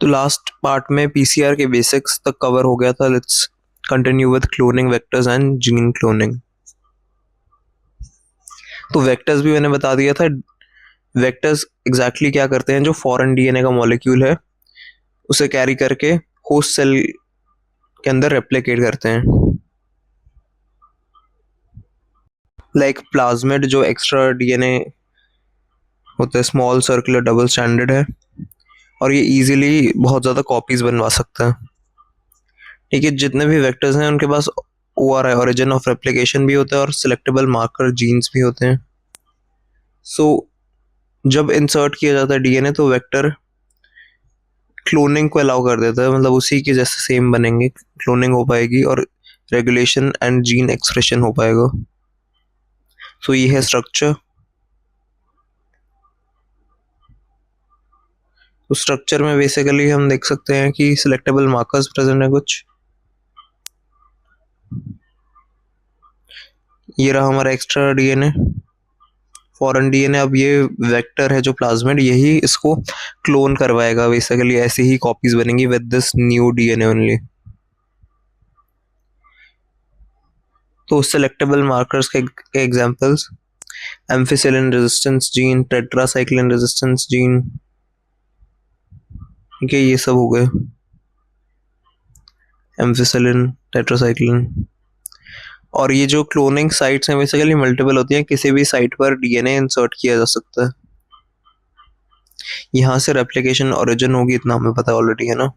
तो last part में PCR के बेसिक्स तक कवर हो गया था। Let's continue with cloning vectors and gene cloning. तो वेक्टर्स भी मैंने बता दिया था। वेक्टर्स एग्जैक्टली क्या करते हैं, जो फॉरेन डीएनए का मॉलिक्यूल है उसे कैरी करके होस्ट सेल के अंदर रेप्लिकेट करते हैं। लाइक प्लाज्मिड जो एक्स्ट्रा डीएनए होता है, स्मॉल सर्कुलर डबल स्टैंडर्ड है और ये इजीली बहुत ज़्यादा कॉपीज बनवा सकता है। ठीक है, जितने भी वेक्टर्स हैं उनके पास ORI, ओरिजिन ऑफ रेप्लिकेशन भी होता है और सिलेक्टेबल मार्कर जीन्स भी होते हैं। सो जब इंसर्ट किया जाता है डीएनए तो वेक्टर क्लोनिंग को अलाउ कर देता है, मतलब उसी के जैसे सेम बनेंगे, क्लोनिंग हो पाएगी और रेगुलेशन एंड जीन एक्सप्रेशन हो पाएगा। सो ये है स्ट्रक्चर। तो स्ट्रक्चर में बेसिकली हम देख सकते हैं कि सिलेक्टेबल मार्कर्स प्रेजेंट है कुछ। ये रहा हमारा एक्स्ट्रा डीएनए, फॉरेन डीएनए। अब ये वेक्टर है जो प्लाज्मिड, यही इसको क्लोन करवाएगा। बेसिकली ऐसी ही कॉपीज बनेंगी with this new DNA only. तो सिलेक्टेबल मार्कर्स के examples ampicillin resistance gene, tetracycline resistance gene, ठीक है, ये सब हो गए एम्फिसिलिन, टेट्रासाइक्लिन। और ये जो क्लोनिंग साइट्स हैं बेसिकली मल्टीपल होती हैं, किसी भी साइट पर डीएनए इंसर्ट किया जा सकता है। यहाँ से रेप्लिकेशन ओरिजिन होगी, इतना हमें पता ऑलरेडी है ना।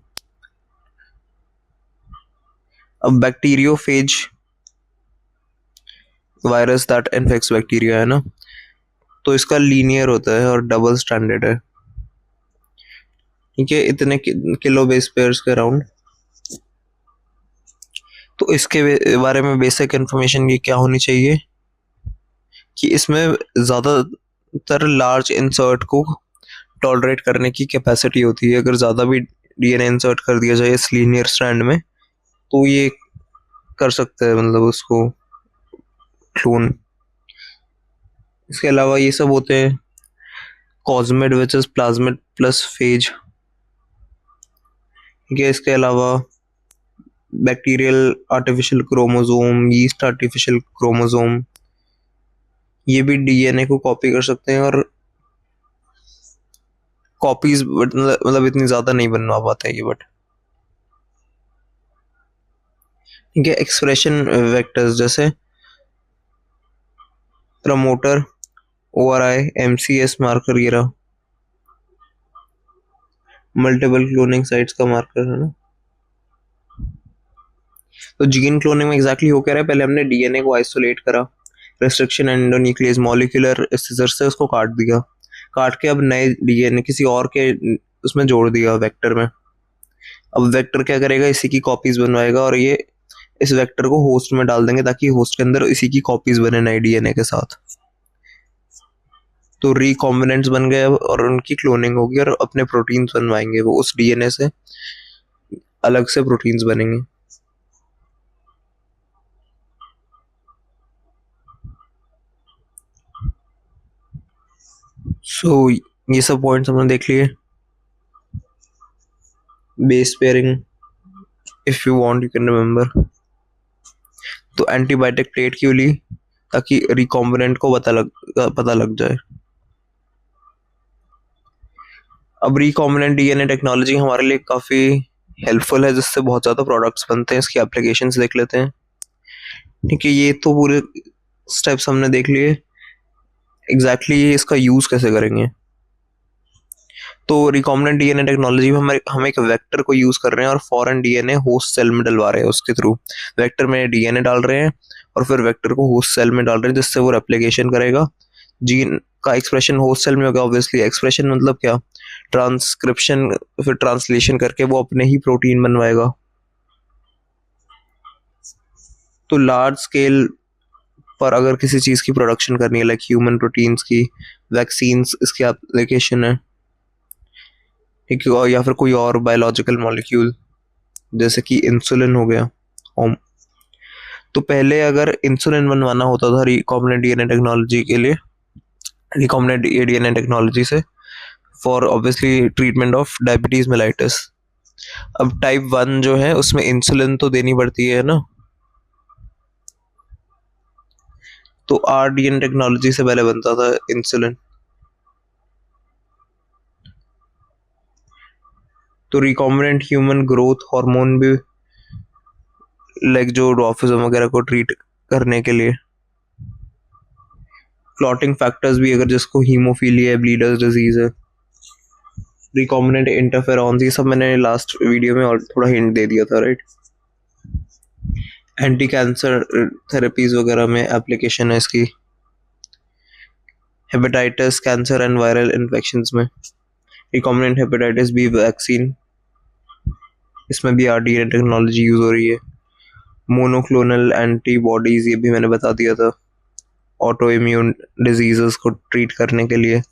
अब bacteriophage virus that infects bacteria है ना, तो इसका लीनियर होता है और डबल स्टैंडर्ड है। ठीक है, इतने किलो बेस पेयर्स के अराउंड। तो इसके बारे में बेसिक इन्फॉर्मेशन ये क्या होनी चाहिए कि इसमें ज़्यादातर लार्ज इंसर्ट को टॉलरेट करने की कैपेसिटी होती है। अगर ज़्यादा भी डीएनए इंसर्ट कर दिया जाए इस लीनियर स्ट्रैंड में तो ये कर सकता है, मतलब उसको क्लोन। इसके अलावा ये सब होते हैं cosmid which is plasmid plus phase. ठीक है, इसके अलावा bacterial artificial chromosome, yeast artificial chromosome, ये भी डीएनए को कॉपी कर सकते हैं और कॉपीज मतलब इतनी ज्यादा नहीं बनवा पाते ये। बट ठीक है, एक्सप्रेशन वेक्टर्स जैसे प्रमोटर, ORI, MCS मार्कर, ये रहा मल्टीपल क्लोनिंग साइट्स का मार्कर है ना। तो जीन क्लोनिंग में एग्जैक्टली हो क्या रहा है, पहले हमने डीएनए को आइसोलेट करा, रेस्ट्रिक्शन एंडोन्यूक्लियस मॉलिक्यूलर सिजर से उसको काट दिया, काट के अब नए डीएनए किसी और के उसमें जोड़ दिया वेक्टर में। अब वेक्टर क्या करेगा, इसी की कॉपीज बनवाएगा और ये इस वेक्टर को होस्ट में डाल देंगे ताकि होस्ट के अंदर इसी की कॉपीज बने नए डीएनए के साथ। तो रिकॉम्बिनेंट्स बन गए और उनकी क्लोनिंग होगी और अपने प्रोटीन्स बनवाएंगे, वो उस डीएनए से अलग से प्रोटीन्स बनेंगे। सो ये सब पॉइंट्स हमने देख लिए। Base pairing if you want you can remember. तो एंटीबायोटिक प्लेट क्यों ली, ताकि रिकॉम्बिनेंट को पता लग जाए। अब रिकॉम्बिनेंट डीएनए टेक्नोलॉजी हमारे लिए काफ़ी हेल्पफुल है, जिससे बहुत ज़्यादा प्रोडक्ट्स बनते हैं। इसकी एप्लीकेशंस देख लेते हैं। ठीक है, ये तो पूरे स्टेप्स हमने देख लिए। एग्जैक्टली इसका यूज़ कैसे करेंगे। तो रिकॉम्बिनेंट डीएनए टेक्नोलॉजी में हम एक वेक्टर को यूज़ कर रहे हैं और फॉरेन डीएनए होस्ट सेल में डलवा रहे हैं। उसके थ्रू वेक्टर में डीएनए डाल रहे हैं और फिर वेक्टर को होस्ट सेल में डाल रहे हैं, जिससे वो रेप्लिकेशन करेगा। जीन का एक्सप्रेशन होस्ट सेल में होगा। ऑब्वियसली एक्सप्रेशन मतलब क्या, ट्रांसक्रिप्शन, फिर ट्रांसलेशन करके वो अपने ही प्रोटीन बनवाएगा। तो लार्ज स्केल पर अगर किसी चीज़ की प्रोडक्शन करनी है, लाइक ह्यूमन प्रोटीन्स की, वैक्सीन्स इसकी एप्लीकेशन है, ठीक है, या फिर कोई और बायोलॉजिकल मॉलिक्यूल जैसे कि इंसुलिन हो गया। तो पहले अगर इंसुलिन बनवाना होता था रिकॉम्बिनेंट डीएनए टेक्नोलॉजी के लिए, रिकॉम्बिनेंट डीएनए टेक्नोलॉजी से, for obviously treatment of diabetes mellitus. अब टाइप 1 जो है उसमें इंसुलिन तो देनी पड़ती है ना, तो आरडीएन टेक्नोलॉजी से पहले बनता था इंसुलिन। तो रिकॉम्बिनेंट ह्यूमन ग्रोथ हार्मोन भी, लाइक जो डॉर्फिज्म वगैरह को ट्रीट करने के लिए, क्लॉटिंग फैक्टर्स भी, अगर जिसको हीमोफीलिया है, ब्लीडर्स डिजीज है, रिकॉम्बिनेंट इंटरफेरॉन्स, ये सब मैंने लास्ट वीडियो में और थोड़ा हिंट दे दिया था, राइट। एंटी कैंसर थेरेपीज वगैरह में एप्लीकेशन है इसकी, hepatitis, cancer and viral infections में, रिकॉम्बिनेंट हेपेटाइटिस बी वैक्सीन, इसमें भी आरडीएन टेक्नोलॉजी यूज हो रही है। मोनोक्लोनल एंटीबॉडीज, ये भी मैंने बता दिया था, ऑटो इम्यून डिजीजेस को ट्रीट करने के लिए।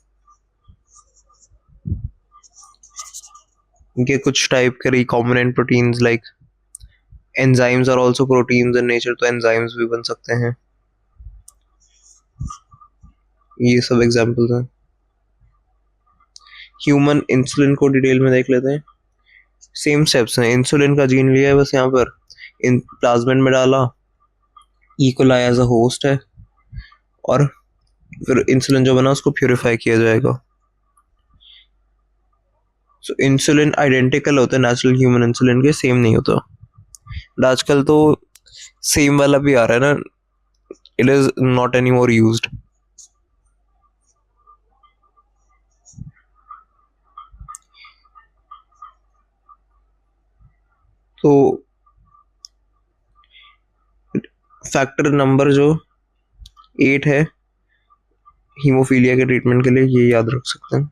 इनके कुछ टाइप के recombinant proteins like enzymes are also proteins in nature, तो एंजाइम्स भी बन सकते हैं। ये सब एग्जांपल्स हैं। ह्यूमन इंसुलिन को डिटेल में देख लेते हैं। सेम स्टेप्स हैं, इंसुलिन का जीन लिया है, बस यहाँ पर इन प्लाज्मिड में डाला, E coli as a host है, और फिर इंसुलिन जो बना उसको प्यूरिफाई किया जाएगा। सो इंसुलिन आइडेंटिकल होता है नेचुरल ह्यूमन इंसुलिन के, सेम नहीं होता। आजकल तो सेम वाला भी आ रहा है ना, it is not any more used. तो फैक्टर नंबर जो 8 है हीमोफीलिया के ट्रीटमेंट के लिए, ये याद रख सकते हैं।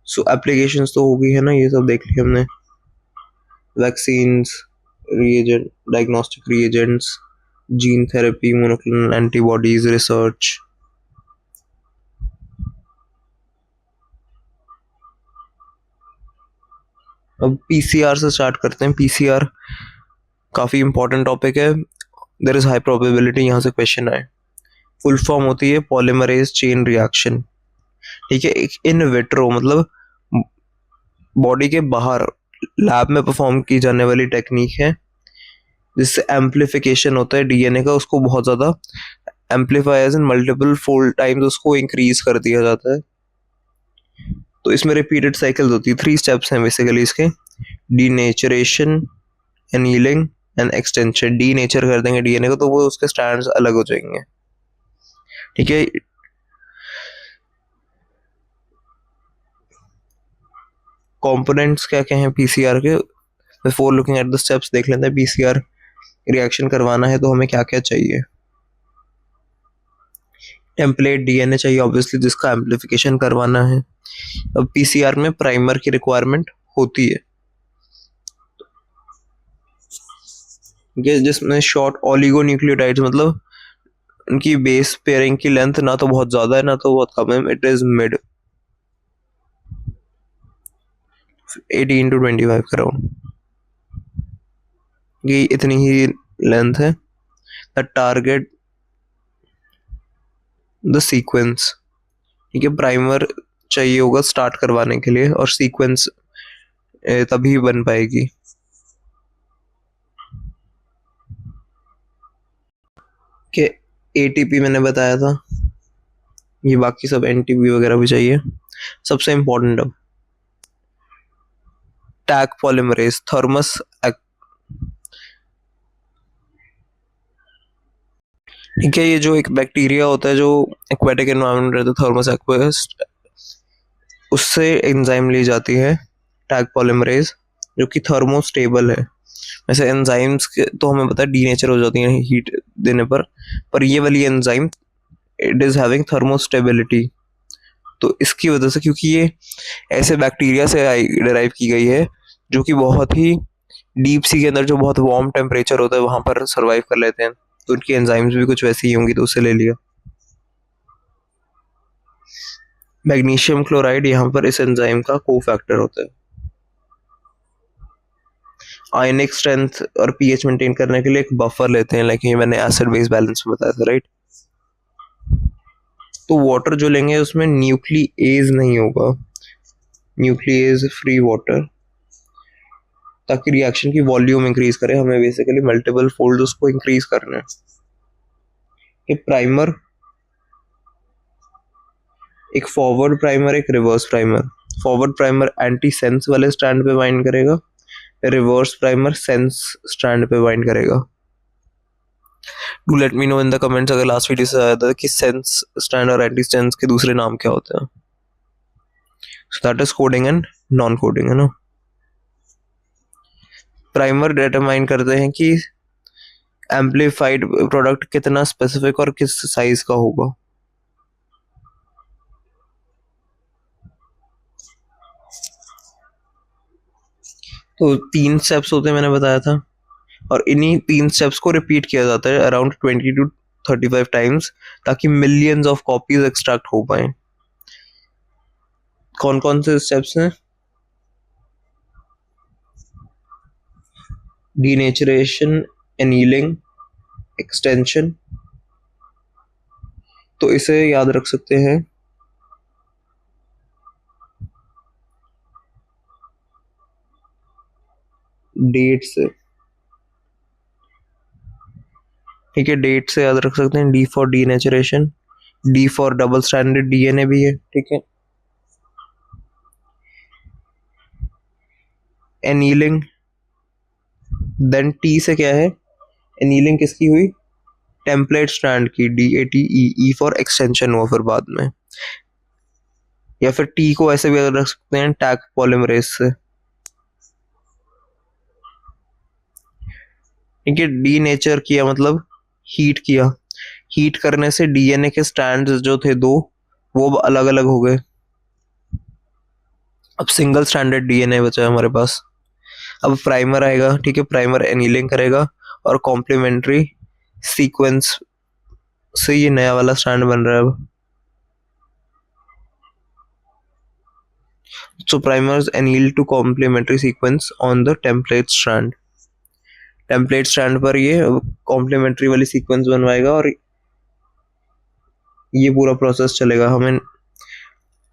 सो एप्लीकेशंस तो होगी है ना, ये सब देख लिया हमने, vaccines, reagent, diagnostic reagents, gene therapy, monoclonal antibodies research. अब पीसीआर से स्टार्ट करते हैं। पीसीआर काफी इंपॉर्टेंट टॉपिक है, देयर इज हाई प्रोबेबिलिटी यहाँ से क्वेश्चन आए। फुल फॉर्म होती है पॉलीमरेज चेन रिएक्शन, ठीक है। एक इन विट्रो मतलब बॉडी के बाहर लैब में परफॉर्म की जाने वाली टेक्निक है, जिससे एम्प्लीफिकेशन होता है डीएनए का, उसको बहुत ज्यादा एम्पलीफायर्स इन मल्टीपल फोल्ड टाइम्स उसको इंक्रीज कर दिया जाता है। तो इसमें रिपीटेड साइकिल्स होती है, 3 स्टेप्स हैं बेसिकली इसके, denaturation, annealing and extension. Denature कर देंगे डीएनए को तो वो उसके स्ट्रैंड्स अलग हो जाएंगे, ठीक है। कंपोनेंट्स क्या क्या हैं पीसीआर के, before looking at the steps देख लेते हैं। पीसीआर रिएक्शन करवाना है तो हमें क्या क्या चाहिए। टेम्पलेट डीएनए चाहिए ऑब्वियसली, जिसका एम्प्लीफिकेशन करवाना है। अब पीसीआर में प्राइमर की रिक्वायरमेंट होती है, जिसमें शॉर्ट ओलिगोन्यूक्लियोटाइड्स, मतलब उनकी बेस पेयरिंग की लेंथ ना तो बहुत ज्यादा है ना तो बहुत कम है, इट इज मिड 18 to 25 के अराउंड, ये इतनी ही लेंथ है। द टारगेट द सीक्वेंस, ठीक है। प्राइमर चाहिए होगा स्टार्ट करवाने के लिए, और सीक्वेंस तभी बन पाएगी। कि एटीपी मैंने बताया था, ये बाकी सब एनटीपी वगैरह भी चाहिए। सबसे इंपॉर्टेंट अब टैग पॉलीमरेज थर्मस, ठीक है। ये जो एक बैक्टीरिया होता है जो एक्वेटिक एनवायरनमेंट रहता है, थर्मस एक्वेस, उससे एंजाइम ली जाती है टैग पॉलीमरेज, जो कि थर्मोस्टेबल है। वैसे एंजाइम्स तो हमें पता है डीनेचर हो जाती हैं हीट देने पर ये वाली एंजाइम इट इज हैविंग थर्मोस्टेबिलिटी। तो इसकी वजह से, क्योंकि ये ऐसे बैक्टीरिया से डिराइव की गई है जो कि बहुत ही डीप सी के अंदर जो बहुत वार्म टेम्परेचर होता है वहां पर सर्वाइव कर लेते हैं, तो उनकी एंजाइम्स भी कुछ वैसी ही होंगी, तो उससे ले लिया। मैग्नीशियम क्लोराइड यहाँ पर इस एंजाइम का कोफैक्टर होता है। आयनिक स्ट्रेंथ और पीएच मेंटेन करने के लिए एक बफर लेते हैं, लाइक ये मैंने एसिड बेस बैलेंस में बताया था, राइट। तो वाटर जो लेंगे उसमें न्यूक्लिएज नहीं होगा, न्यूक्लिएज फ्री वाटर, ताकि रिएक्शन की वॉल्यूम इंक्रीज करे। हमें बेसिकली मल्टीपल फोल्ड उसको इंक्रीज करना है। ये प्राइमर, एक फॉरवर्ड प्राइमर, एक reverse primer. Forward primer anti sense वाले स्ट्रैंड पे बाइंड करेगा, रिवर्स प्राइमर सेंस स्ट्रैंड पे बाइंड करेगा। Do let me know in the comments अगर लास्ट वीडियो से आया था कि सेंस स्ट्रैंड और एंटी सेंस के दूसरे नाम क्या होते हैं। So that is coding and non coding, है ना। प्राइमर डिटरमाइन करते हैं कि एम्पलीफाइड प्रोडक्ट कितना स्पेसिफिक और किस साइज का होगा। तो 3 स्टेप्स होते हैं मैंने बताया था, और इन्हीं 3 स्टेप्स को रिपीट किया जाता है अराउंड 20 to 35 टाइम्स, ताकि मिलियंस ऑफ कॉपीज एक्सट्रैक्ट हो पाए। कौन कौन से स्टेप्स हैं? Denaturation, annealing, extension. तो इसे याद रख सकते हैं डेट से, ठीक है। डेट से याद रख सकते हैं। D for denaturation, D for double stranded DNA भी है, ठीक है। एनीलिंग, देन टी से क्या है? एनीलिंग किसकी हुई? टेम्पलेट स्ट्रैंड की, DATE फॉर एक्सटेंशन हुआ फिर बाद में। या फिर टी को ऐसे भी याद रख सकते हैं टैग पॉलीमरेज से, ठीक है। डीनेचर किया मतलब हीट किया, हीट करने से डीएनए के स्ट्रैंड्स जो थे 2 वो अलग अलग हो गए। अब सिंगल स्ट्रैंडेड डीएनए बचा है हमारे पास। अब प्राइमर आएगा, ठीक है। प्राइमर एनीलिंग करेगा और कॉम्प्लीमेंट्री सीक्वेंस से ये नया वाला स्ट्रैंड बन रहा है अब। So primers anneal to complementary sequence on the template strand. Template strand पर ये कॉम्प्लीमेंट्री वाली सीक्वेंस बनवाएगा और ये पूरा प्रोसेस चलेगा। हमें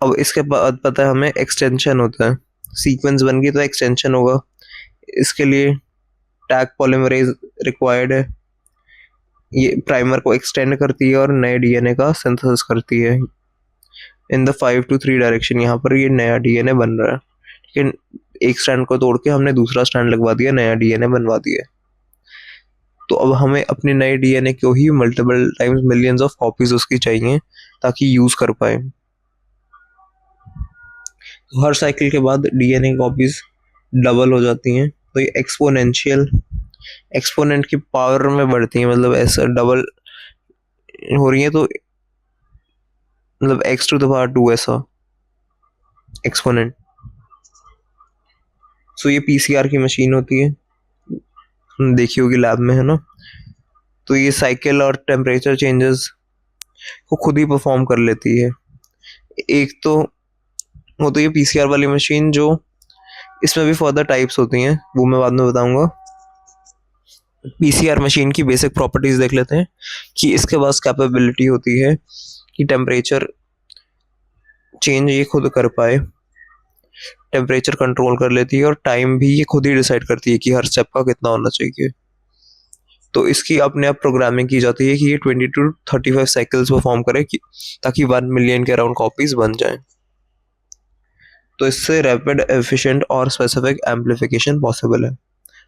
अब इसके बाद पता है हमें एक्सटेंशन होता है। सीक्वेंस बन गई तो एक्सटेंशन होगा, इसके लिए टैग पॉलीमरेज रिक्वायर्ड है। ये प्राइमर को एक्सटेंड करती है और नए डीएनए का सिंथेसिस करती है इन द 5 to 3 डायरेक्शन। यहाँ पर ये नया डीएनए बन रहा है, लेकिन एक स्ट्रैंड को तोड़ के हमने दूसरा स्ट्रैंड लगवा दिया, नया डीएनए बनवा दिया। तो अब हमें अपने नए डीएनए को ही multiple times millions of copies उसकी चाहिए ताकि यूज कर पाए। तो हर साइकिल के बाद डीएनए कॉपीज डबल हो जाती हैं, तो ये एक्सपोनेंशियल, एक्सपोनेंट की पावर में बढ़ती है, मतलब ऐसा डबल हो रही है तो मतलब x to the power 2 ऐसा एक्सपोनेंट। सो ये पीसीआर की मशीन होती है, देखी होगी लैब में, है ना। तो ये साइकिल और टेम्परेचर चेंजेस को खुद ही परफॉर्म कर लेती है। एक तो वो तो ये पीसीआर वाली मशीन, जो इसमें भी फर्दर टाइप्स होती हैं वो मैं बाद में बताऊंगा। पीसीआर मशीन की बेसिक प्रॉपर्टीज देख लेते हैं कि इसके पास कैपेबिलिटी होती है कि टेम्परेचर चेंज ये खुद कर पाए, टेम्परेचर कंट्रोल कर लेती है और टाइम भी ये खुद ही डिसाइड करती है कि हर स्टेप का कितना होना चाहिए। तो इसकी अपने आप प्रोग्रामिंग की जाती है कि ये 20 to 35 साइकिल्स परफॉर्म करे ताकि 1 मिलियन के अराउंड कॉपीज बन जाएं। तो इससे रैपिड, एफिशिएंट और स्पेसिफिक एम्पलीफिकेशन पॉसिबल है।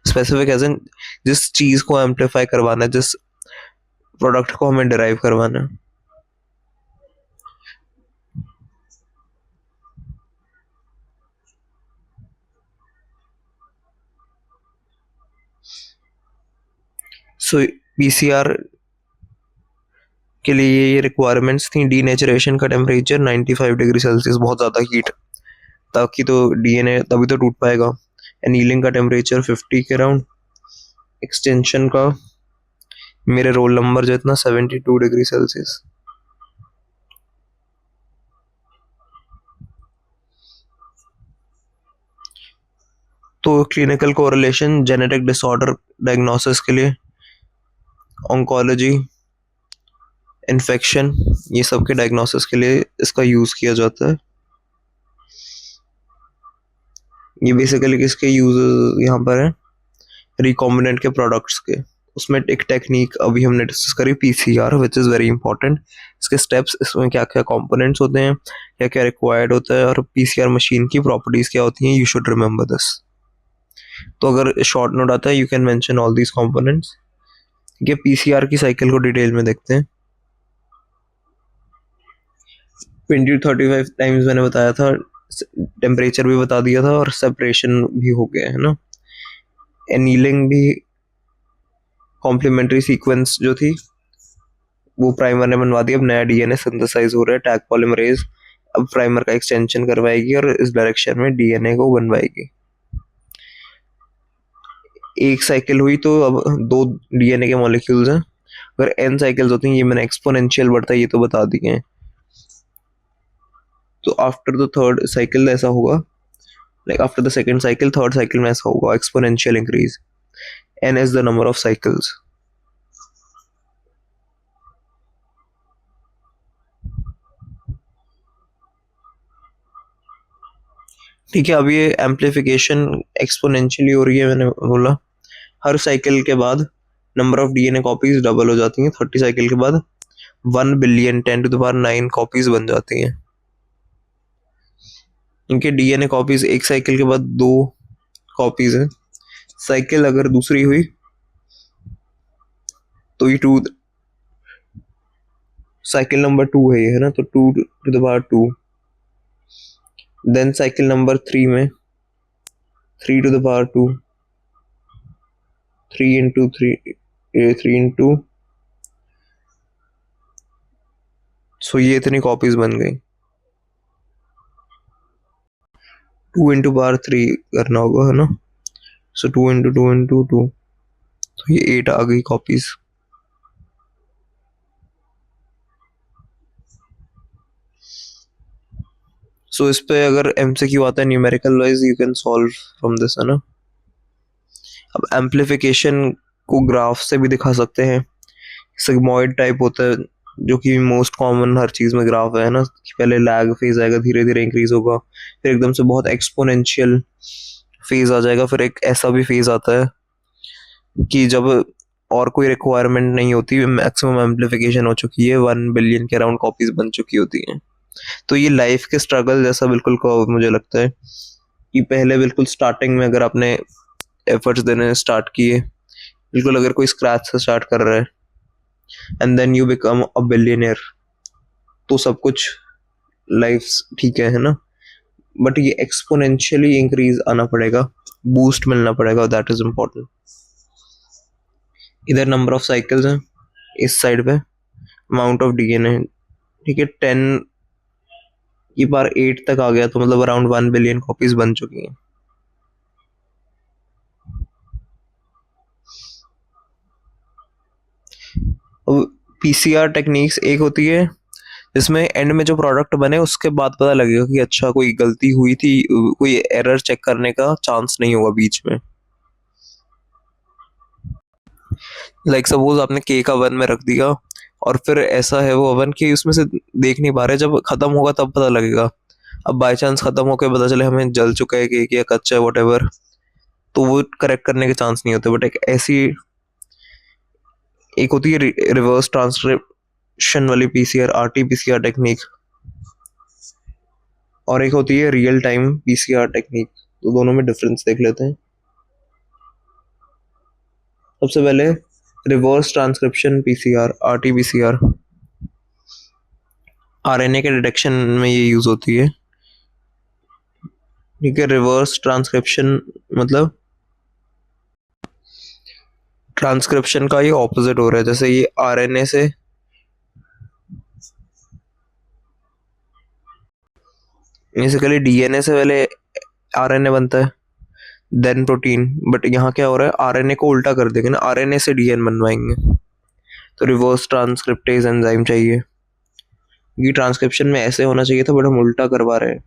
स्पेसिफिक एज इन जिस चीज को एम्पलीफाई करवाना है, जिस प्रोडक्ट को हमें डिराइव करवाना है। सो पीसीआर के लिए ये रिक्वायरमेंट्स थी। डीनेचरेशन का टेम्परेचर 95 डिग्री सेल्सियस, बहुत ज़्यादा हीट, ताकि तो डीएनए तभी तो टूट पाएगा। एनीलिंग का टेम्परेचर 50 के अराउंड। एक्सटेंशन का मेरे रोल नंबर जो इतना 72 डिग्री सेल्सियस। तो clinical correlation, genetic disorder diagnosis के लिए, ऑन्कोलॉजी, इन्फेक्शन, ये सब के डायग्नोसिस के लिए इसका यूज किया जाता है। ये बेसिकली किसके यूज यहाँ पर है, रिकॉम्बिनेंट के प्रोडक्ट्स के। उसमें एक टेक्निक अभी हमने डिस्कस करी PCR, which is very important. इसके स्टेप्स, इसमें क्या क्या कंपोनेंट्स होते हैं, क्या क्या रिक्वायर्ड होता है, और पीसीआर मशीन की प्रॉपर्टीज क्या होती हैं, यू शुड रिमेंबर दिस। तो अगर शॉर्ट नोट आता है, you can mention all these components. ये पीसीआर की साइकिल को डिटेल में देखते हैं। 20 to 35 टाइम्स मैंने बताया था, टेम्परेचर भी बता दिया था, और सेपरेशन भी हो गया है ना। एनीलिंग भी कॉम्प्लीमेंट्री सीक्वेंस जो थी वो प्राइमर ने बनवा दी। अब नया डीएनए सिंथेसाइज हो रहा है, टैग पॉलीमरेज अब प्राइमर का एक्सटेंशन करवाएगी और इस डायरेक्शन में डीएनए को बनवाएगी। एक साइकिल हुई तो अब 2 डीएनए के मॉलिक्यूल्स हैं। अगर n साइकिल्स होती हैं, ये मैंने एक्सपोनेंशियल बढ़ता है ये तो बता दिए हैं। तो आफ्टर द थर्ड साइकिल ऐसा होगा, like after the second cycle, third cycle में ऐसा होगा exponential increase. n is the number of cycles. ठीक है, अब ये एम्पलीफिकेशन एक्सपोनेंशियली हो रही है, मैंने बोला। हर साइकिल के बाद number of DNA copies double हो जाती हैं। 30 साइकिल के बाद 1 बिलियन 10⁹ कॉपीज बन जाती हैं। इनके डीएनए कॉपीज एक साइकिल के बाद 2 कॉपीज हैं। साइकिल अगर दूसरी हुई तो ये 2, साइकिल नंबर 2 है ये, है ना, तो 2⁻²। देन साइकिल नंबर 3 में 3⁻², 3 into 3, 3 into, सो ये इतनी कॉपीज बन गई। 2 into पावर 3 करना होगा, है ना, सो 2 into 2 into 2, तो ये 8 आ गई कॉपीज। सो इस पे अगर एमसीक्यू आता है numerical wise, you can solve from this, है ना। अब एम्पलीफिकेशन को ग्राफ से भी दिखा सकते हैं। सिग्मॉइड टाइप होता है जो कि मोस्ट कॉमन हर चीज में ग्राफ है ना, कि पहले लैग फेज आएगा, धीरे धीरे इंक्रीज होगा, फिर एकदम से बहुत एक्सपोनेंशियल फेज आ जाएगा, फिर एक ऐसा भी फेज आता है कि जब और कोई रिक्वायरमेंट नहीं होती, मैक्सिमम एम्पलीफिकेशन हो चुकी है, 1 बिलियन के अराउंड कॉपीज बन चुकी होती हैं। तो ये लाइफ के स्ट्रगल जैसा बिल्कुल मुझे लगता है कि पहले बिल्कुल स्टार्टिंग में अगर आपने एफर्ट्स देने स्टार्ट किए, बिल्कुल अगर कोई स्क्रैच से स्टार्ट कर रहा है and then you become a billionaire, तो सब कुछ लाइफ ठीक है ना। बट ये एक्सपोनेंशियली इंक्रीज आना पड़ेगा, बूस्ट मिलना पड़ेगा, दैट इज इम्पोर्टेंट। इधर नंबर ऑफ साइकिल्स हैं, इस साइड पे अमाउंट ऑफ डीएनए, ठीक है, 10 की पावर 8 तक आ गया, तो मतलब अराउंड 1 बिलियन कॉपीज बन चुकी हैं। पीसीआर टेक्निक्स एक होती है जिसमें एंड में जो प्रोडक्ट बने उसके बाद पता लगेगा कि अच्छा कोई गलती हुई थी, कोई एरर चेक करने का चांस नहीं होगा बीच में। लाइक सपोज आपने केक ओवन में रख दिया और फिर ऐसा है वो ओवन कि उसमें से देख नहीं पा रहे, जब खत्म होगा तब पता लगेगा। अब बाय चांस खत्म होकर पता चले हमें जल चुका है केक या कच्चा है वट, तो वो करेक्ट करने के चांस नहीं होते। बट एक ऐसी एक होती है रिवर्स ट्रांसक्रिप्शन वाली पीसीआर, आरटीपीसीआर टेक्निक, और एक होती है रियल टाइम पीसीआर टेक्निक। तो दोनों में डिफरेंस देख लेते हैं। सबसे पहले reverse transcription PCR, RTPCR, RNA के डिटेक्शन में ये यूज होती है। ठीक है, रिवर्स ट्रांसक्रिप्शन मतलब ट्रांसक्रिप्शन का ये ऑपोजिट हो रहा है। जैसे ये आरएनए से बेसिकली डीएनए से पहले आरएनए बनता है, देन प्रोटीन। बट यहाँ क्या हो रहा है, आरएनए को उल्टा कर देंगे ना, आरएनए से डीएनए बनवाएंगे। तो रिवर्स ट्रांसक्रिप्टेज एंजाइम चाहिए। ये ट्रांसक्रिप्शन में ऐसे होना चाहिए था, बट हम उल्टा करवा रहे हैं।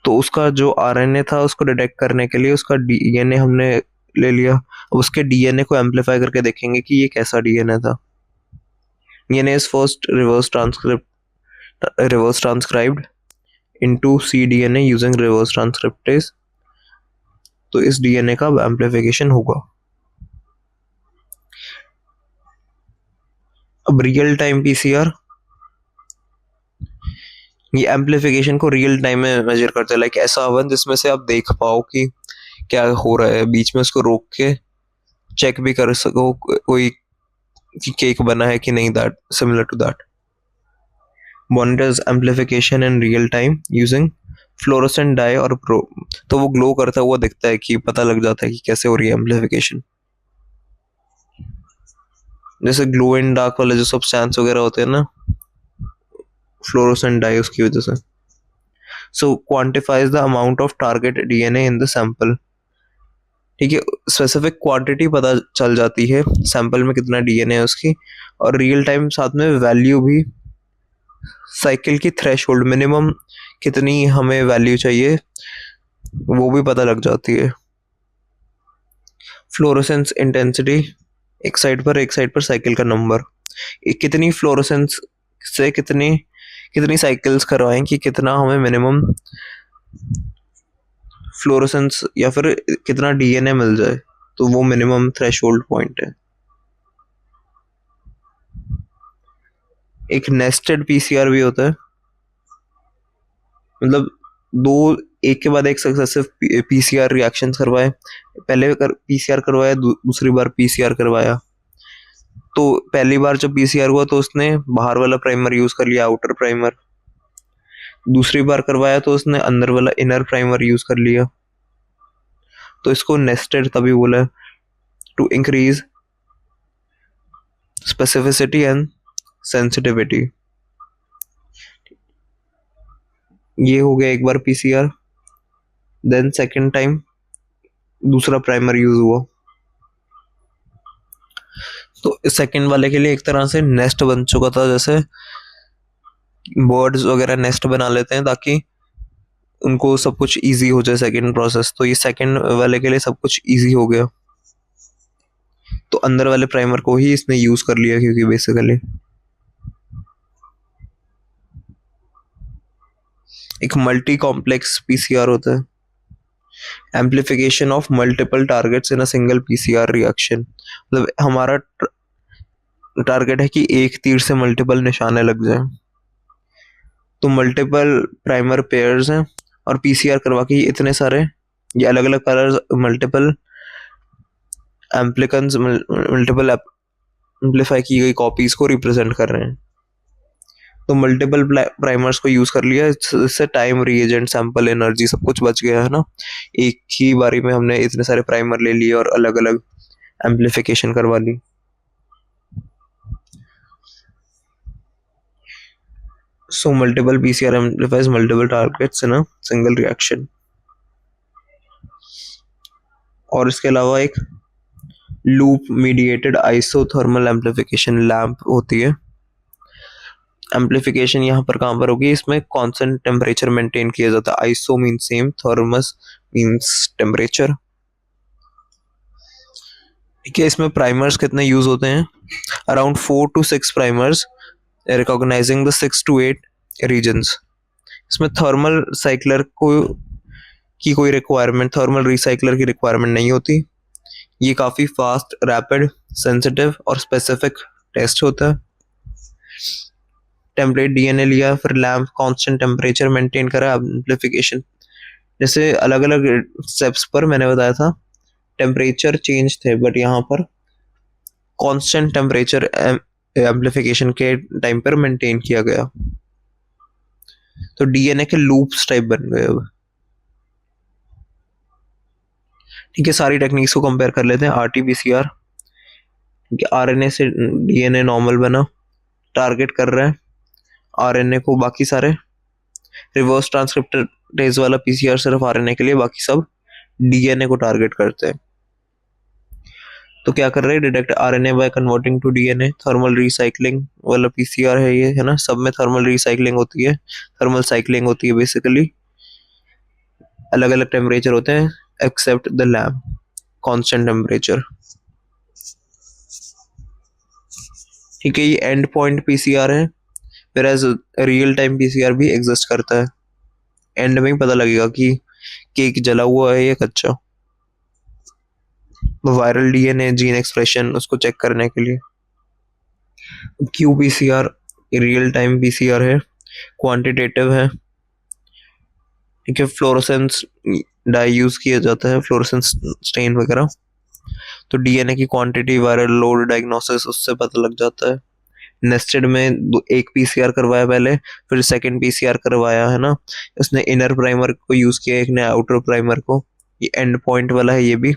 तो उसका जो आरएनए था उसको डिटेक्ट करने के लिए उसका डीएनए हमने ले लिया। उसके डीएनए को एम्पलीफाई करके देखेंगे कि ये कैसा डीएनए था। DNA is first reverse transcribed into cDNA using reverse transcriptase। तो इस DNA का एम्प्लीफिकेशन होगा। अब रियल टाइम पीसीआर, ये एम्प्लीफिकेशन को रियल टाइम में मेजर करते हैं, लाइक ऐसा ओवन जिसमें से आप देख पाओ कि क्या हो रहा है, बीच में उसको रोक के चेक भी कर सको कोई कि केक बना है कि नहीं, that similar to that. Monitors amplification in real time using fluorescent dye और प्रो, तो वो ग्लो करता हुआ दिखता है कि पता लग जाता है कि कैसे हो रही है एम्प्लीफिकेशन। जैसे ग्लो इन डार्क वाले जो सब्सटेंस वगैरह होते हैं ना, फ्लोरोसेंट डाई उसकी वजह से। So quantifies the amount of target DNA in the sample. ठीक है, स्पेसिफिक क्वांटिटी पता चल जाती है सैंपल में कितना डीएनए है उसकी, और रियल टाइम साथ में वैल्यू भी, साइकिल की थ्रेशोल्ड मिनिमम कितनी हमें वैल्यू चाहिए वो भी पता लग जाती है। फ्लोरोसेंस इंटेंसिटी, एक साइड पर साइकिल का नंबर, कितनी फ्लोरोसेंस से कितनी कितनी साइकिल्स करवाएं कि कितना हमें मिनिमम फ्लोरोसेंस या फिर कितना डीएनए मिल जाए, तो वो मिनिमम थ्रेशोल्ड पॉइंट है। एक नेस्टेड पीसीआर भी होता है, मतलब दो एक के बाद एक सक्सेसिव पीसीआर रिएक्शंस करवाए, पहले पीसीआर करवाया, दूसरी बार पीसीआर करवाया। तो पहली बार जब पीसीआर हुआ तो उसने बाहर वाला प्राइमर यूज कर लिया, आउटर प्राइमर। दूसरी बार करवाया तो उसने अंदर वाला इनर प्राइमर यूज कर लिया। तो इसको नेस्टेड तभी बोला, to increase specificity and sensitivity. ये हो गया एक बार पीसीआर, देन सेकेंड टाइम दूसरा प्राइमर यूज हुआ। तो सेकेंड वाले के लिए एक तरह से नेस्ट बन चुका था, जैसे बर्ड्स वगैरह नेस्ट बना लेते हैं ताकि उनको सब कुछ इजी हो जाए सेकेंड प्रोसेस। तो ये सेकेंड वाले के लिए सब कुछ इजी हो गया, तो अंदर वाले प्राइमर को ही इसने यूज कर लिया, क्योंकि बेसिकली एक मल्टी कॉम्प्लेक्स पीसीआर होता है। Amplification of multiple targets in a single PCR reaction, मतलब हमारा टारगेट है कि एक तीर से मल्टीपल निशाने लग जाए। तो मल्टीपल प्राइमर पेयर्स हैं और पीसीआर करवा के इतने सारे, ये अलग अलग कलर्स, मल्टीपल एम्प्लीकेंट्स, मल्टीपल एम्प्लीफाई की गई कॉपीज को रिप्रेजेंट कर रहे हैं। तो मल्टीपल प्राइमर्स को यूज कर लिया, इससे टाइम, रिएजेंट, सैंपल, एनर्जी सब कुछ बच गया है ना। एक ही बारी में हमने इतने सारे प्राइमर ले लिए और अलग अलग एम्प्लीफिकेशन करवा ली। So multiple PCR amplifies multiple targets in a single reaction। और इसके अलावा एक loop mediated isothermal amplification, lamp होती है। एम्प्लीफिकेशन यहाँ पर कहाँ पर होगी, इसमें कांस्टेंट टेम्परेचर मेंटेन किया जाता है। Iso means same, thermos means temperature. ठीक है, इसमें प्राइमर्स कितने यूज होते हैं, around 4 to 6 primers recognising the 6 to 8 regions. इसमें थर्मल साइक्लर की कोई रिक्वायरमेंट, थर्मल रिसाइकलर की रिक्वायरमेंट नहीं होती। ये काफ़ी फास्ट, रैपिड, सेंसिटिव और स्पेसिफिक टेस्ट होता है। टेम्पलेट डीएनए लिया, फिर लैम्प, कांस्टेंट टेम्परेचर मेंटेन करा, एम्प्लीफिकेशन। जैसे अलग अलग स्टेप्स पर मैंने बताया था टेम्परेचर चेंज थे, बट यहाँ पर कांस्टेंट टेम्परेचर एम्प्लीफिकेशन के टाइम पर मेंटेन किया गया। तो डीएनए के लूप्स टाइप बन गए अब। ठीक है, सारी टेक्निक्स को कंपेयर कर लेते हैं। आरटीपीसीआर, आरएनए से डीएनए नॉर्मल बना, टारगेट कर रहे हैं आरएनए को, बाकी सारे रिवर्स ट्रांसक्रिप्टेज वाला पीसीआर सिर्फ आरएनए के लिए, बाकी सब डीएनए को टारगेट करते हैं। तो क्या कर रहे हैं, detect RNA by converting to DNA, thermal recycling वाला पीसीआर है ये, है ना। सब में थर्मल रिसाइकलिंग होती है, थर्मल साइक्लिंग होती है बेसिकली। अलग अलग टेम्परेचर होते हैं except the LAMP, constant temperature. ठीक है, ये एंड पॉइंट पीसीआर है, फिर एज रियल टाइम पीसीआर भी एग्जिस्ट करता है। एंड में ही पता लगेगा कि केक जला हुआ है या कच्चा। वायरल डीएनए जीन एक्सप्रेशन उसको चेक करने के लिए। Q PCR real time PCR है, क्वांटिटेटिव है। ठीक है, फ्लोरोसेंस डाई यूज किया जाता है, फ्लोरोसेंस स्टेन वगैरह। तो डीएनए की क्वांटिटी, वायरल लोड डायग्नोसिस उससे पता लग जाता है। नेस्टेड में एक पीसीआर करवाया पहले, फिर सेकंड पीसीआर करवाया है ना, उसने इनर प्राइमर को यूज किया, एक ने आउटर प्राइमर को। ये एंड पॉइंट वाला है ये भी।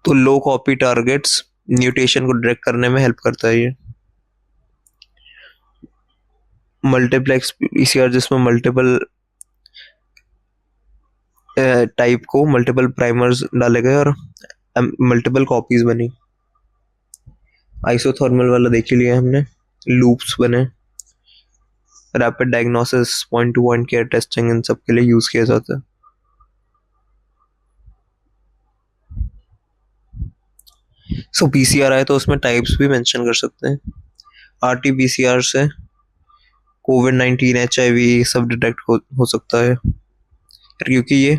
तो लो कॉपी टारगेट्स म्यूटेशन को डिटेक्ट करने में हेल्प करता है ये। मल्टीप्लेक्स पीसीआर जिसमें मल्टीपल टाइप को मल्टीपल प्राइमर्स डाले गए और मल्टीपल कॉपीज बनी। आइसोथर्मल वाला देख ही लिया हमने, लूप्स बने। Rapid diagnosis, point to point care testing, इन सब के लिए यूज किया जाता है। सो पीसीआर आए तो उसमें टाइप्स भी मेंशन कर सकते हैं। आरटीपीसीआर से कोविड-19, एचआईवी सब डिटेक्ट हो सकता है, क्योंकि ये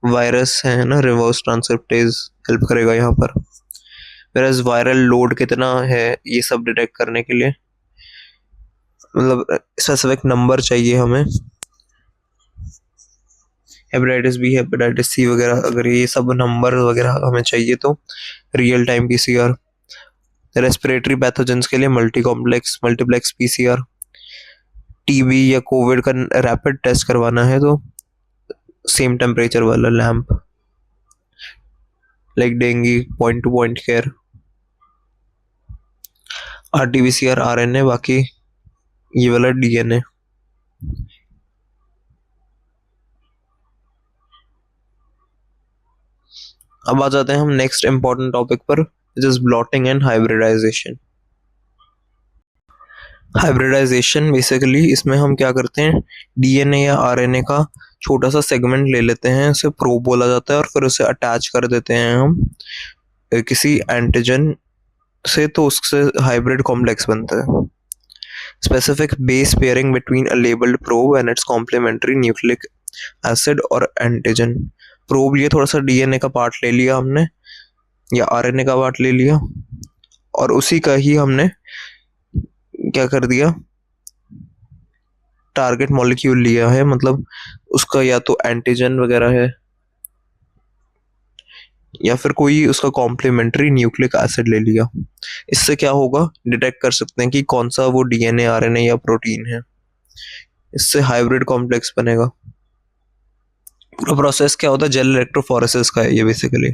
वायरस है ना, रिवर्स ट्रांसक्रिप्टेज हेल्प करेगा यहाँ पर। whereas वायरल लोड कितना है ये सब डिटेक्ट करने के लिए, मतलब स्पेसिफिक नंबर चाहिए हमें। हेपेटाइटिस बी, हेपेटाइटिस सी वगैरह, अगर ये सब नंबर वगैरह हमें चाहिए तो real time PCR. Respiratory pathogens के लिए मल्टीप्लेक्स पीसीआर। टीबी या कोविड का रैपिड टेस्ट करवाना है तो सेम टेम्परेचर वाला lamp. Like dengue, point to point care. RTPCR RNA, बाकी ये वाला डीएनए। अब आ जाते हैं हम नेक्स्ट इंपॉर्टेंट टॉपिक पर, which is blotting and hybridisation. Hybridisation basically इसमें हम क्या करते हैं, डीएनए या आरएनए का छोटा सा सेगमेंट ले लेते हैं, उसे प्रोब बोला जाता है, और फिर उसे अटैच कर देते हैं हम किसी एंटीजन से, तो उससे हाइब्रिड कॉम्प्लेक्स बनता है। Specific base pairing between a labelled probe and its complementary nucleic acid और एंटीजन। प्रोब लिए थोड़ा सा डीएनए का पार्ट ले लिया हमने या आरएनए का पार्ट ले लिया, और उसी का ही हमने क्या कर दिया, टारगेट मॉलिक्यूल लिया है, मतलब उसका या तो एंटीजन वगैरह है या फिर कोई उसका कॉम्प्लीमेंट्री न्यूक्लिक एसिड ले लिया। इससे क्या होगा, डिटेक्ट कर सकते हैं कि कौन सा वो डीएनए, आरएनए या प्रोटीन है। इससे हाइब्रिड कॉम्प्लेक्स बनेगा। पूरा प्रोसेस क्या होता है, जेल इलेक्ट्रोफोरेसिस का है ये बेसिकली।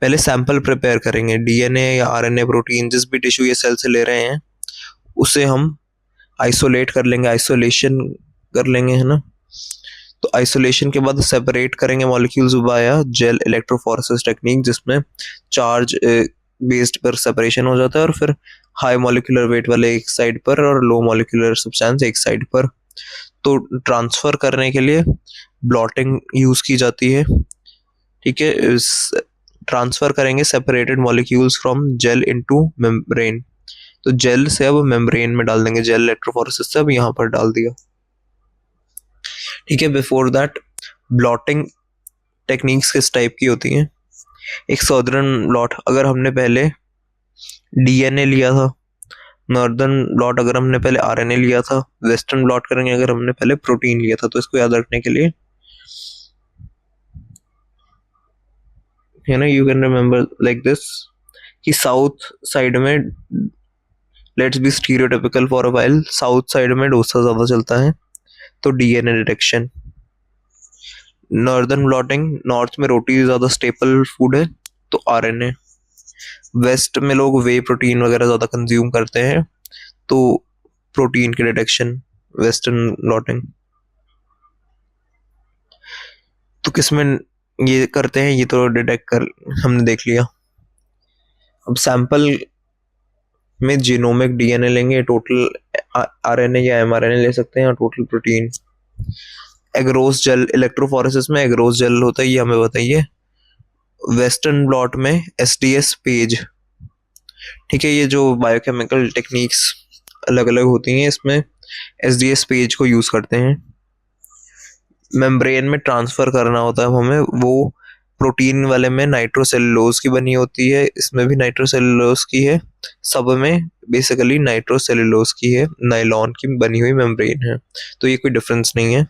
पहले सैंपल प्रिपेयर करेंगे, डीएनए या आरएनए, प्रोटीन, जिस भी टिश्यू या सेल से ले रहे हैं उसे हम आइसोलेट कर लेंगे, आइसोलेशन कर लेंगे, है ना। तो आइसोलेशन के बाद सेपरेट करेंगे molecules via gel electrophoresis technique, जिसमें चार्ज बेस्ड पर सेपरेशन हो जाता है, और फिर हाई मॉलिक्यूलर वेट वाले एक साइड पर और लो मॉलिक्यूलर सब्सटेंस एक साइड पर। तो ट्रांसफर करने के लिए ब्लॉटिंग यूज की जाती है। ठीक है, ट्रांसफर करेंगे separated molecules from gel into membrane. तो जेल से अब मेम्ब्रेन में डाल देंगे, जेल इलेक्ट्रोफोरेसिस से अब यहाँ पर डाल दिया। ठीक है, बिफोर दैट ब्लॉटिंग टेक्निक्स किस टाइप की होती हैं। एक सदर्न ब्लॉट, अगर हमने पहले डीएनए लिया था। नॉर्दर्न ब्लॉट अगर हमने पहले आरएनए लिया था। वेस्टर्न ब्लॉट करेंगे अगर हमने पहले प्रोटीन लिया था। तो इसको याद रखने के लिए, है ना, you can remember like this कि साउथ साइड में, let's be stereotypical for a while, south side में डोसा ज्यादा चलता है, तो DNA detection. Northern blotting, north में रोटी ज्यादा स्टेपल फूड है, तो आरएनए। वेस्ट में लोग वे प्रोटीन वगैरह ज्यादा कंज्यूम करते हैं, तो प्रोटीन की डिटेक्शन, वेस्टर्न ब्लॉटिंग। तो किसमें ये करते हैं, ये तो डिटेक्ट कर हमने देख लिया। अब सैंपल में जीनोमिक डीएनए लेंगे, टोटल आरएनए या एमआरएनए ले सकते हैं, और total protein. Agarose gel, electrophoresis में एगरोस जेल होता है, ये हमें बताइए। वेस्टर्न ब्लॉट में एसडीएस पेज, ठीक है, ये जो बायोकेमिकल टेक्निक्स अलग अलग होती हैं, इसमें एसडीएस पेज को यूज करते हैं। मेम्ब्रेन में ट्रांसफर करना होता है हमें, वो प्रोटीन वाले में नाइट्रोसेलुलोज की बनी होती है, इसमें भी नाइट्रोसेलुलोज की है, सब में बेसिकली नाइट्रोसेलुलोज की है, नायलॉन की बनी हुई मेम्ब्रेन है, तो ये कोई डिफरेंस नहीं है।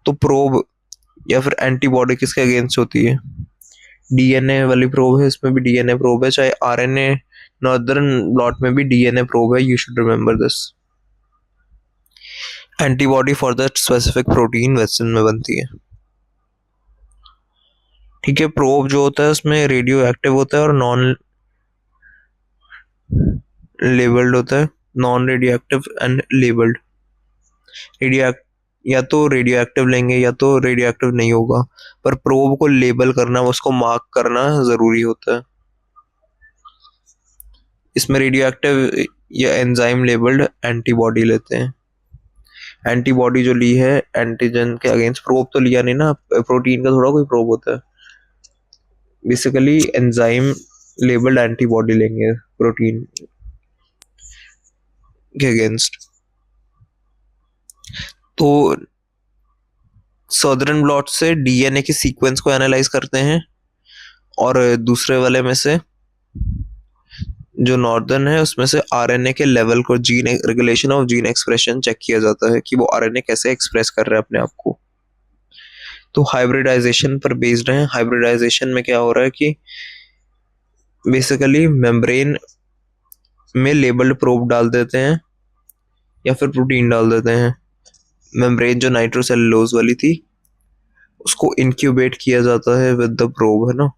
तो प्रोब या फिर एंटीबॉडी किसके अगेंस्ट होती है? डीएनए वाली प्रोब है, इसमें भी डीएनए प्रोब है, चाहे आरएनए नॉर्दर्न ब्लॉट में भी डीएनए प्रोब है, you should remember this. Antibody for the specific protein vaccine में बनती है। ठीक है, प्रोब जो होता है उसमें रेडियो एक्टिव होता है और नॉन लेबल्ड होता है, non radio active and labelled. Radio या तो रेडियो एक्टिव लेंगे या तो रेडियो एक्टिव नहीं होगा, पर प्रोब को लेबल करना, उसको मार्क करना जरूरी होता है। इसमें रेडियो एक्टिव या एंजाइम लेबल्ड एंटीबॉडी लेते हैं। एंटीबॉडी जो ली है एंटीजन के अगेंस्ट, प्रोब तो लिया नहीं ना, प्रोटीन का थोड़ा कोई प्रोब होता है, बेसिकली एंजाइम लेबल्ड एंटीबॉडी लेंगे प्रोटीन के अगेंस्ट। तो सदर्न ब्लॉट से डीएनए की सीक्वेंस को एनालाइज करते हैं, और दूसरे वाले में से जो नॉर्दर्न है उसमें से आरएनए के लेवल को, gene regulation of gene expression check किया जाता है कि वो आरएनए कैसे एक्सप्रेस कर रहा है अपने आप को। तो हाइब्रिडाइजेशन पर बेस्ड है। हाइब्रिडाइजेशन में क्या हो रहा है कि बेसिकली मेम्ब्रेन में लेबल्ड प्रोब डाल देते हैं या फिर प्रोटीन डाल देते हैं। मेम्ब्रेन जो नाइट्रोसेलुलोज वाली थी उसको इंक्यूबेट किया जाता है विद द प्रोब, है ना।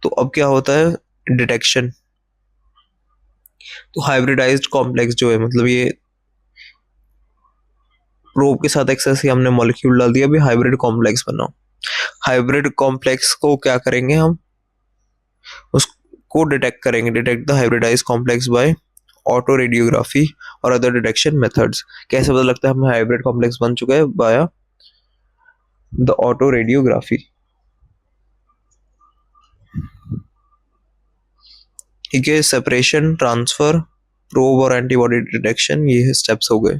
तो अब क्या होता है, डिटेक्शन। तो हाइब्रिडाइज्ड कॉम्प्लेक्स जो है, मतलब ये प्रोब के साथ एक्सेस ही हमने मॉलिक्यूल डाल दिया, अभी हाइब्रिड कॉम्प्लेक्स बना। हाइब्रिड कॉम्प्लेक्स को क्या करेंगे हम, उसको डिटेक्ट करेंगे, detect the hybridised complex by auto radiography और अदर डिटेक्शन मेथड्स। कैसे पता लगता है हमें हाइब्रिड कॉम्प्लेक्स बन चुका है? By the auto radiography. ठीक है, सेपरेशन, ट्रांसफर, प्रोब और एंटीबॉडी डिटेक्शन, ये स्टेप्स हो गए।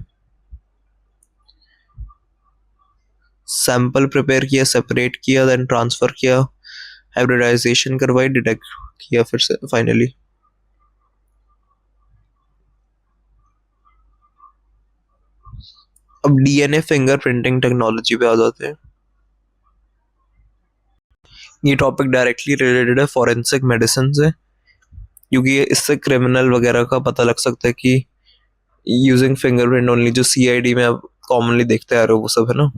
सैंपल प्रिपेयर किया, सेपरेट किया, देन ट्रांसफर किया, हाइब्रिडाइजेशन करवाई, डिटेक्ट किया, फिर से फाइनली। अब डीएनए फिंगरप्रिंटिंग टेक्नोलॉजी पे आ जाते हैं। ये टॉपिक डायरेक्टली रिलेटेड है फॉरेंसिक मेडिसिन से, क्योंकि इससे क्रिमिनल वगैरह का पता लग सकता है कि यूजिंग फिंगरप्रिंट ओनली, जो सीआईडी में आप कॉमनली देखते आ रहे हो वो सब, है ना।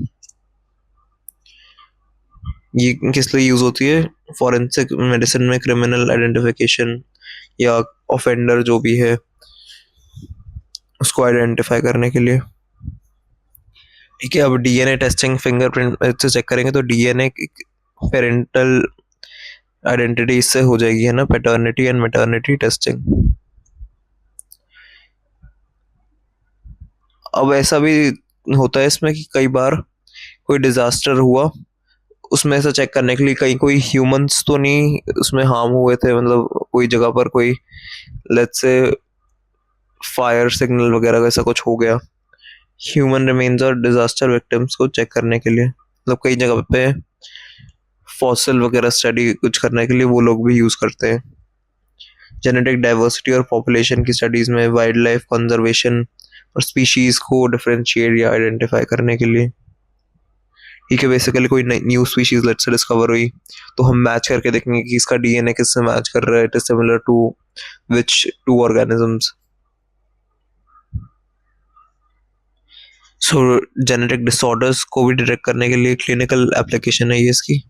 ये किस लिए यूज होती है? फॉरेंसिक मेडिसिन में क्रिमिनल आइडेंटिफिकेशन या ऑफेंडर जो भी है उसको आइडेंटिफाई करने के लिए। ठीक है, अब डीएनए टेस्टिंग फिंगरप्रिंट से चेक करेंगे, तो डीएनए पेरेंटल आइडेंटिटी इससे हो जाएगी, है ना, पैटर्निटी एंड मैटर्निटी टेस्टिंग। अब ऐसा भी होता है इसमें कि कई बार कोई डिजास्टर हुआ, उसमें ऐसा चेक करने के लिए कहीं कोई ह्यूमंस तो नहीं उसमें हार्म हुए थे, मतलब कोई जगह पर कोई लेट्स से फायर सिग्नल वगैरह ऐसा कुछ हो गया, ह्यूमन रिमेन्स और डिजास्टर विक्टिम्स को चेक करने के लिए, मतलब कई जगह पे फॉसिल वगैरह स्टडी कुछ करने के लिए वो लोग भी यूज करते हैं। जेनेटिक डाइवर्सिटी और पॉपुलेशन की स्टडीज में वाइल्ड लाइफ कंजर्वेशन और स्पीशीज को डिफरेंशिएट या आइडेंटिफाई करने के लिए। ठीक है, बेसिकली कोई new species let's say discover हुई, तो हम मैच करके देखेंगे कि इसका डीएनए किससे मैच कर रहा है, it is similar to which two organisms. So genetic disorders को भी डिटेक्ट करने के लिए क्लिनिकल एप्लीकेशन है ये इसकी,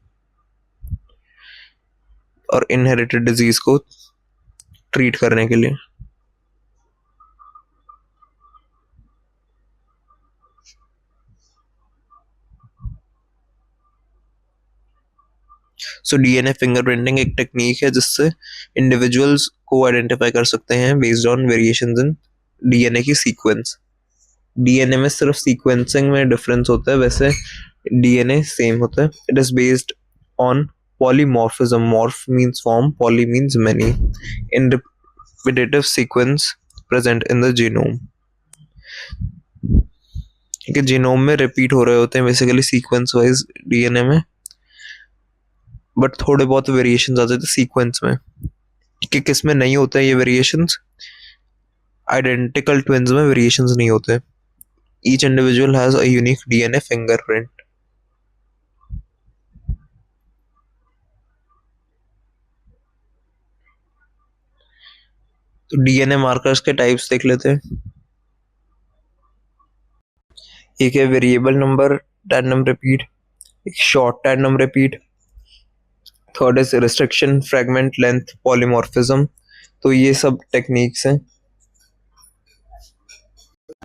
और इनहेरिटेड डिजीज को ट्रीट करने के लिए। सो डीएनए फिंगरप्रिंटिंग एक टेक्निक है जिससे इंडिविजुअल्स को आइडेंटिफाई कर सकते हैं based on variations in DNA की सीक्वेंस। डीएनए में सिर्फ सीक्वेंसिंग में डिफरेंस होता है, वैसे डीएनए सेम होता है। It is based on polymorphism. Morph means form, poly means many, in repetitive sequence present in the genome. ठीक है, जीनोम में रिपीट हो रहे होते हैं बेसिकली सीक्वेंस वाइज डीएनए में, बट थोड़े बहुत वेरिएशन आ जाते हैं सीक्वेंस में। कि किस में नहीं होते हैं ये वेरिएशंस? आइडेंटिकल ट्विन्स में वेरिएशंस नहीं होते। Each individual has a unique DNA fingerprint. तो डीएनए मार्कर्स के टाइप्स देख लेते हैं। एक है वेरिएबल नंबर टैंडम रिपीट, एक short tandem repeat, third is restriction, fragment length, polymorphism. तो ये सब टेक्निक्स हैं।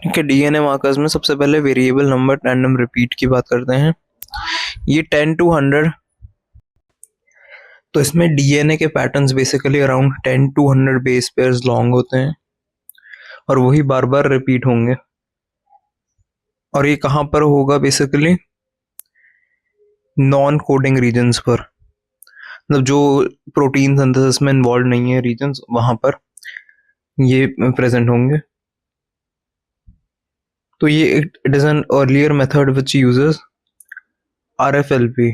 ठीक है, डीएनए मार्कर्स में सबसे पहले वेरिएबल नंबर टैंडम रिपीट की बात करते हैं। ये 10 to 100, तो इसमें डीएनए के patterns basically around 10 to 100 base pairs long होते हैं और वही बार बार रिपीट होंगे। और ये कहाँ पर होगा? बेसिकली नॉन कोडिंग रीजन्स पर, मतलब जो प्रोटीन सिंथेसिस में इन्वॉल्व नहीं है रीजन्स, वहां पर ये प्रेजेंट होंगे। तो ये it is an earlier method which uses RFLP।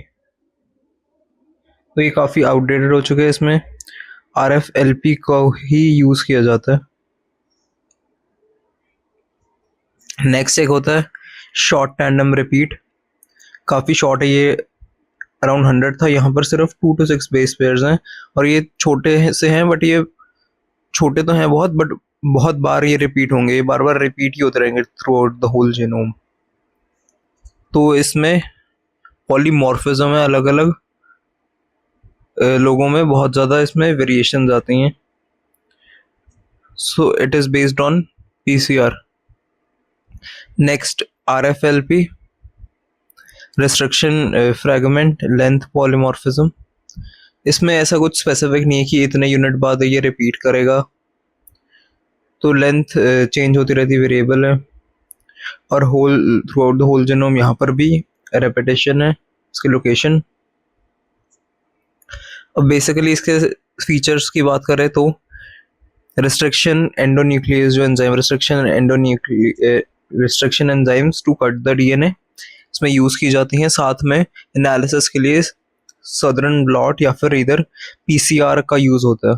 तो ये काफी आउटडेटेड हो चुके हैं, इसमें RFLP को ही यूज किया जाता है। नेक्स्ट एक होता है शॉर्ट टैंडम रिपीट। काफी शॉर्ट है ये, अराउंड 100 था, यहाँ पर सिर्फ 2 to 6 बेस पेयर्स हैं और ये छोटे से हैं, बट ये छोटे तो हैं बहुत, बट बहुत बार ये रिपीट होंगे, ये बार बार रिपीट ही होते रहेंगे throughout the whole genome. तो इसमें पॉलीमॉर्फिज्म है, अलग अलग लोगों में बहुत ज़्यादा इसमें वेरिएशन आती हैं। So it is based on PCR। Next RFLP, restriction, fragment length, polymorphism. इसमें ऐसा कुछ स्पेसिफिक नहीं है कि इतने यूनिट बाद ये रिपीट करेगा, तो लेंथ चेंज होती रहती, वेरिएबल है। और whole throughout the whole genome यहाँ पर भी रेपिटेशन है इसकी लोकेशन। अब बेसिकली इसके फीचर्स की बात करें तो रिस्ट्रिक्शन एंडोन्यूक्लियस जो enzyme, restriction enzymes to cut the DNA इसमें यूज की जाती हैं। साथ में एनालिसिस के लिए सदर्न ब्लॉट या फिर इधर PCR का यूज होता है।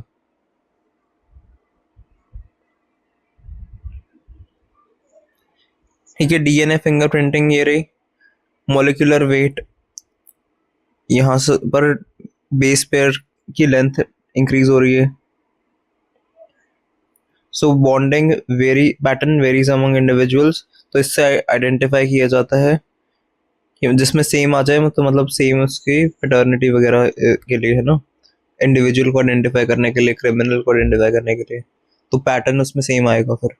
ठीक है, डीएनए फिंगरप्रिंटिंग ये रही। मॉलिक्यूलर वेट, यहाँ से पर बेस पेयर की लेंथ इंक्रीज हो रही है। So bonding pattern varies among individuals, तो इससे आइडेंटिफाई किया जाता है कि जिसमें सेम आ जाए, तो मतलब सेम उसकी पैटर्निटी वगैरह के लिए है ना, इंडिविजुअल को आइडेंटिफाई करने के लिए, क्रिमिनल को आइडेंटिफाई करने के लिए, तो पैटर्न उसमें सेम आएगा फिर।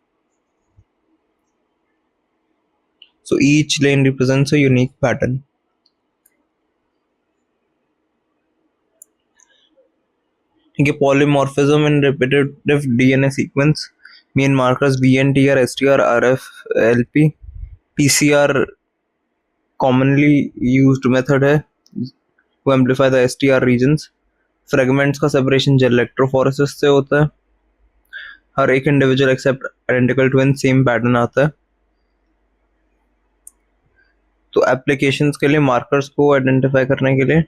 So each lane represents a unique pattern. ठीक है, polymorphism in repetitive DNA sequence, main markers VNTR, STR, RFLP, PCR commonly used method है to amplify the STR regions. Fragments का सेपरेशन जेल इलेक्ट्रोफोरेसिस से होता है। हर एक individual except identical twin same pattern आता है। तो एप्लीकेशंस के लिए मार्कर्स को आइडेंटिफाई करने के लिए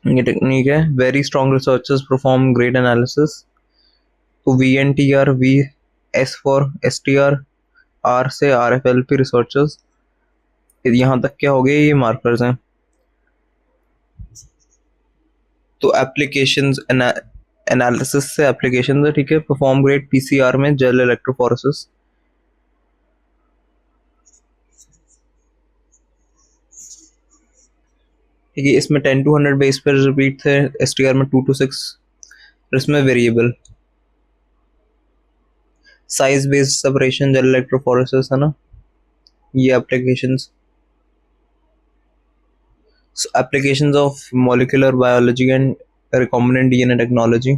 ये टेक्निक है। Very strong researchers perform great analysis. तो VNTR, S for STR, R से RFLP रिसर्चर्स, यहाँ तक क्या हो गए, ये मार्कर्स हैं। तो एप्लीकेशंस एनालिसिस से एप्लीकेशंस है, ठीक है। परफॉर्म ग्रेट PCR में जेल इलेक्ट्रोफोरेसिस। ठीक है, इसमें 10 to 100 बेस पर रिपीट थे, STR में 2 to 6, इसमें variable. Size based separation gel electrophoresis है ना, ये applications. Applications of molecular biology and recombinant DNA technology.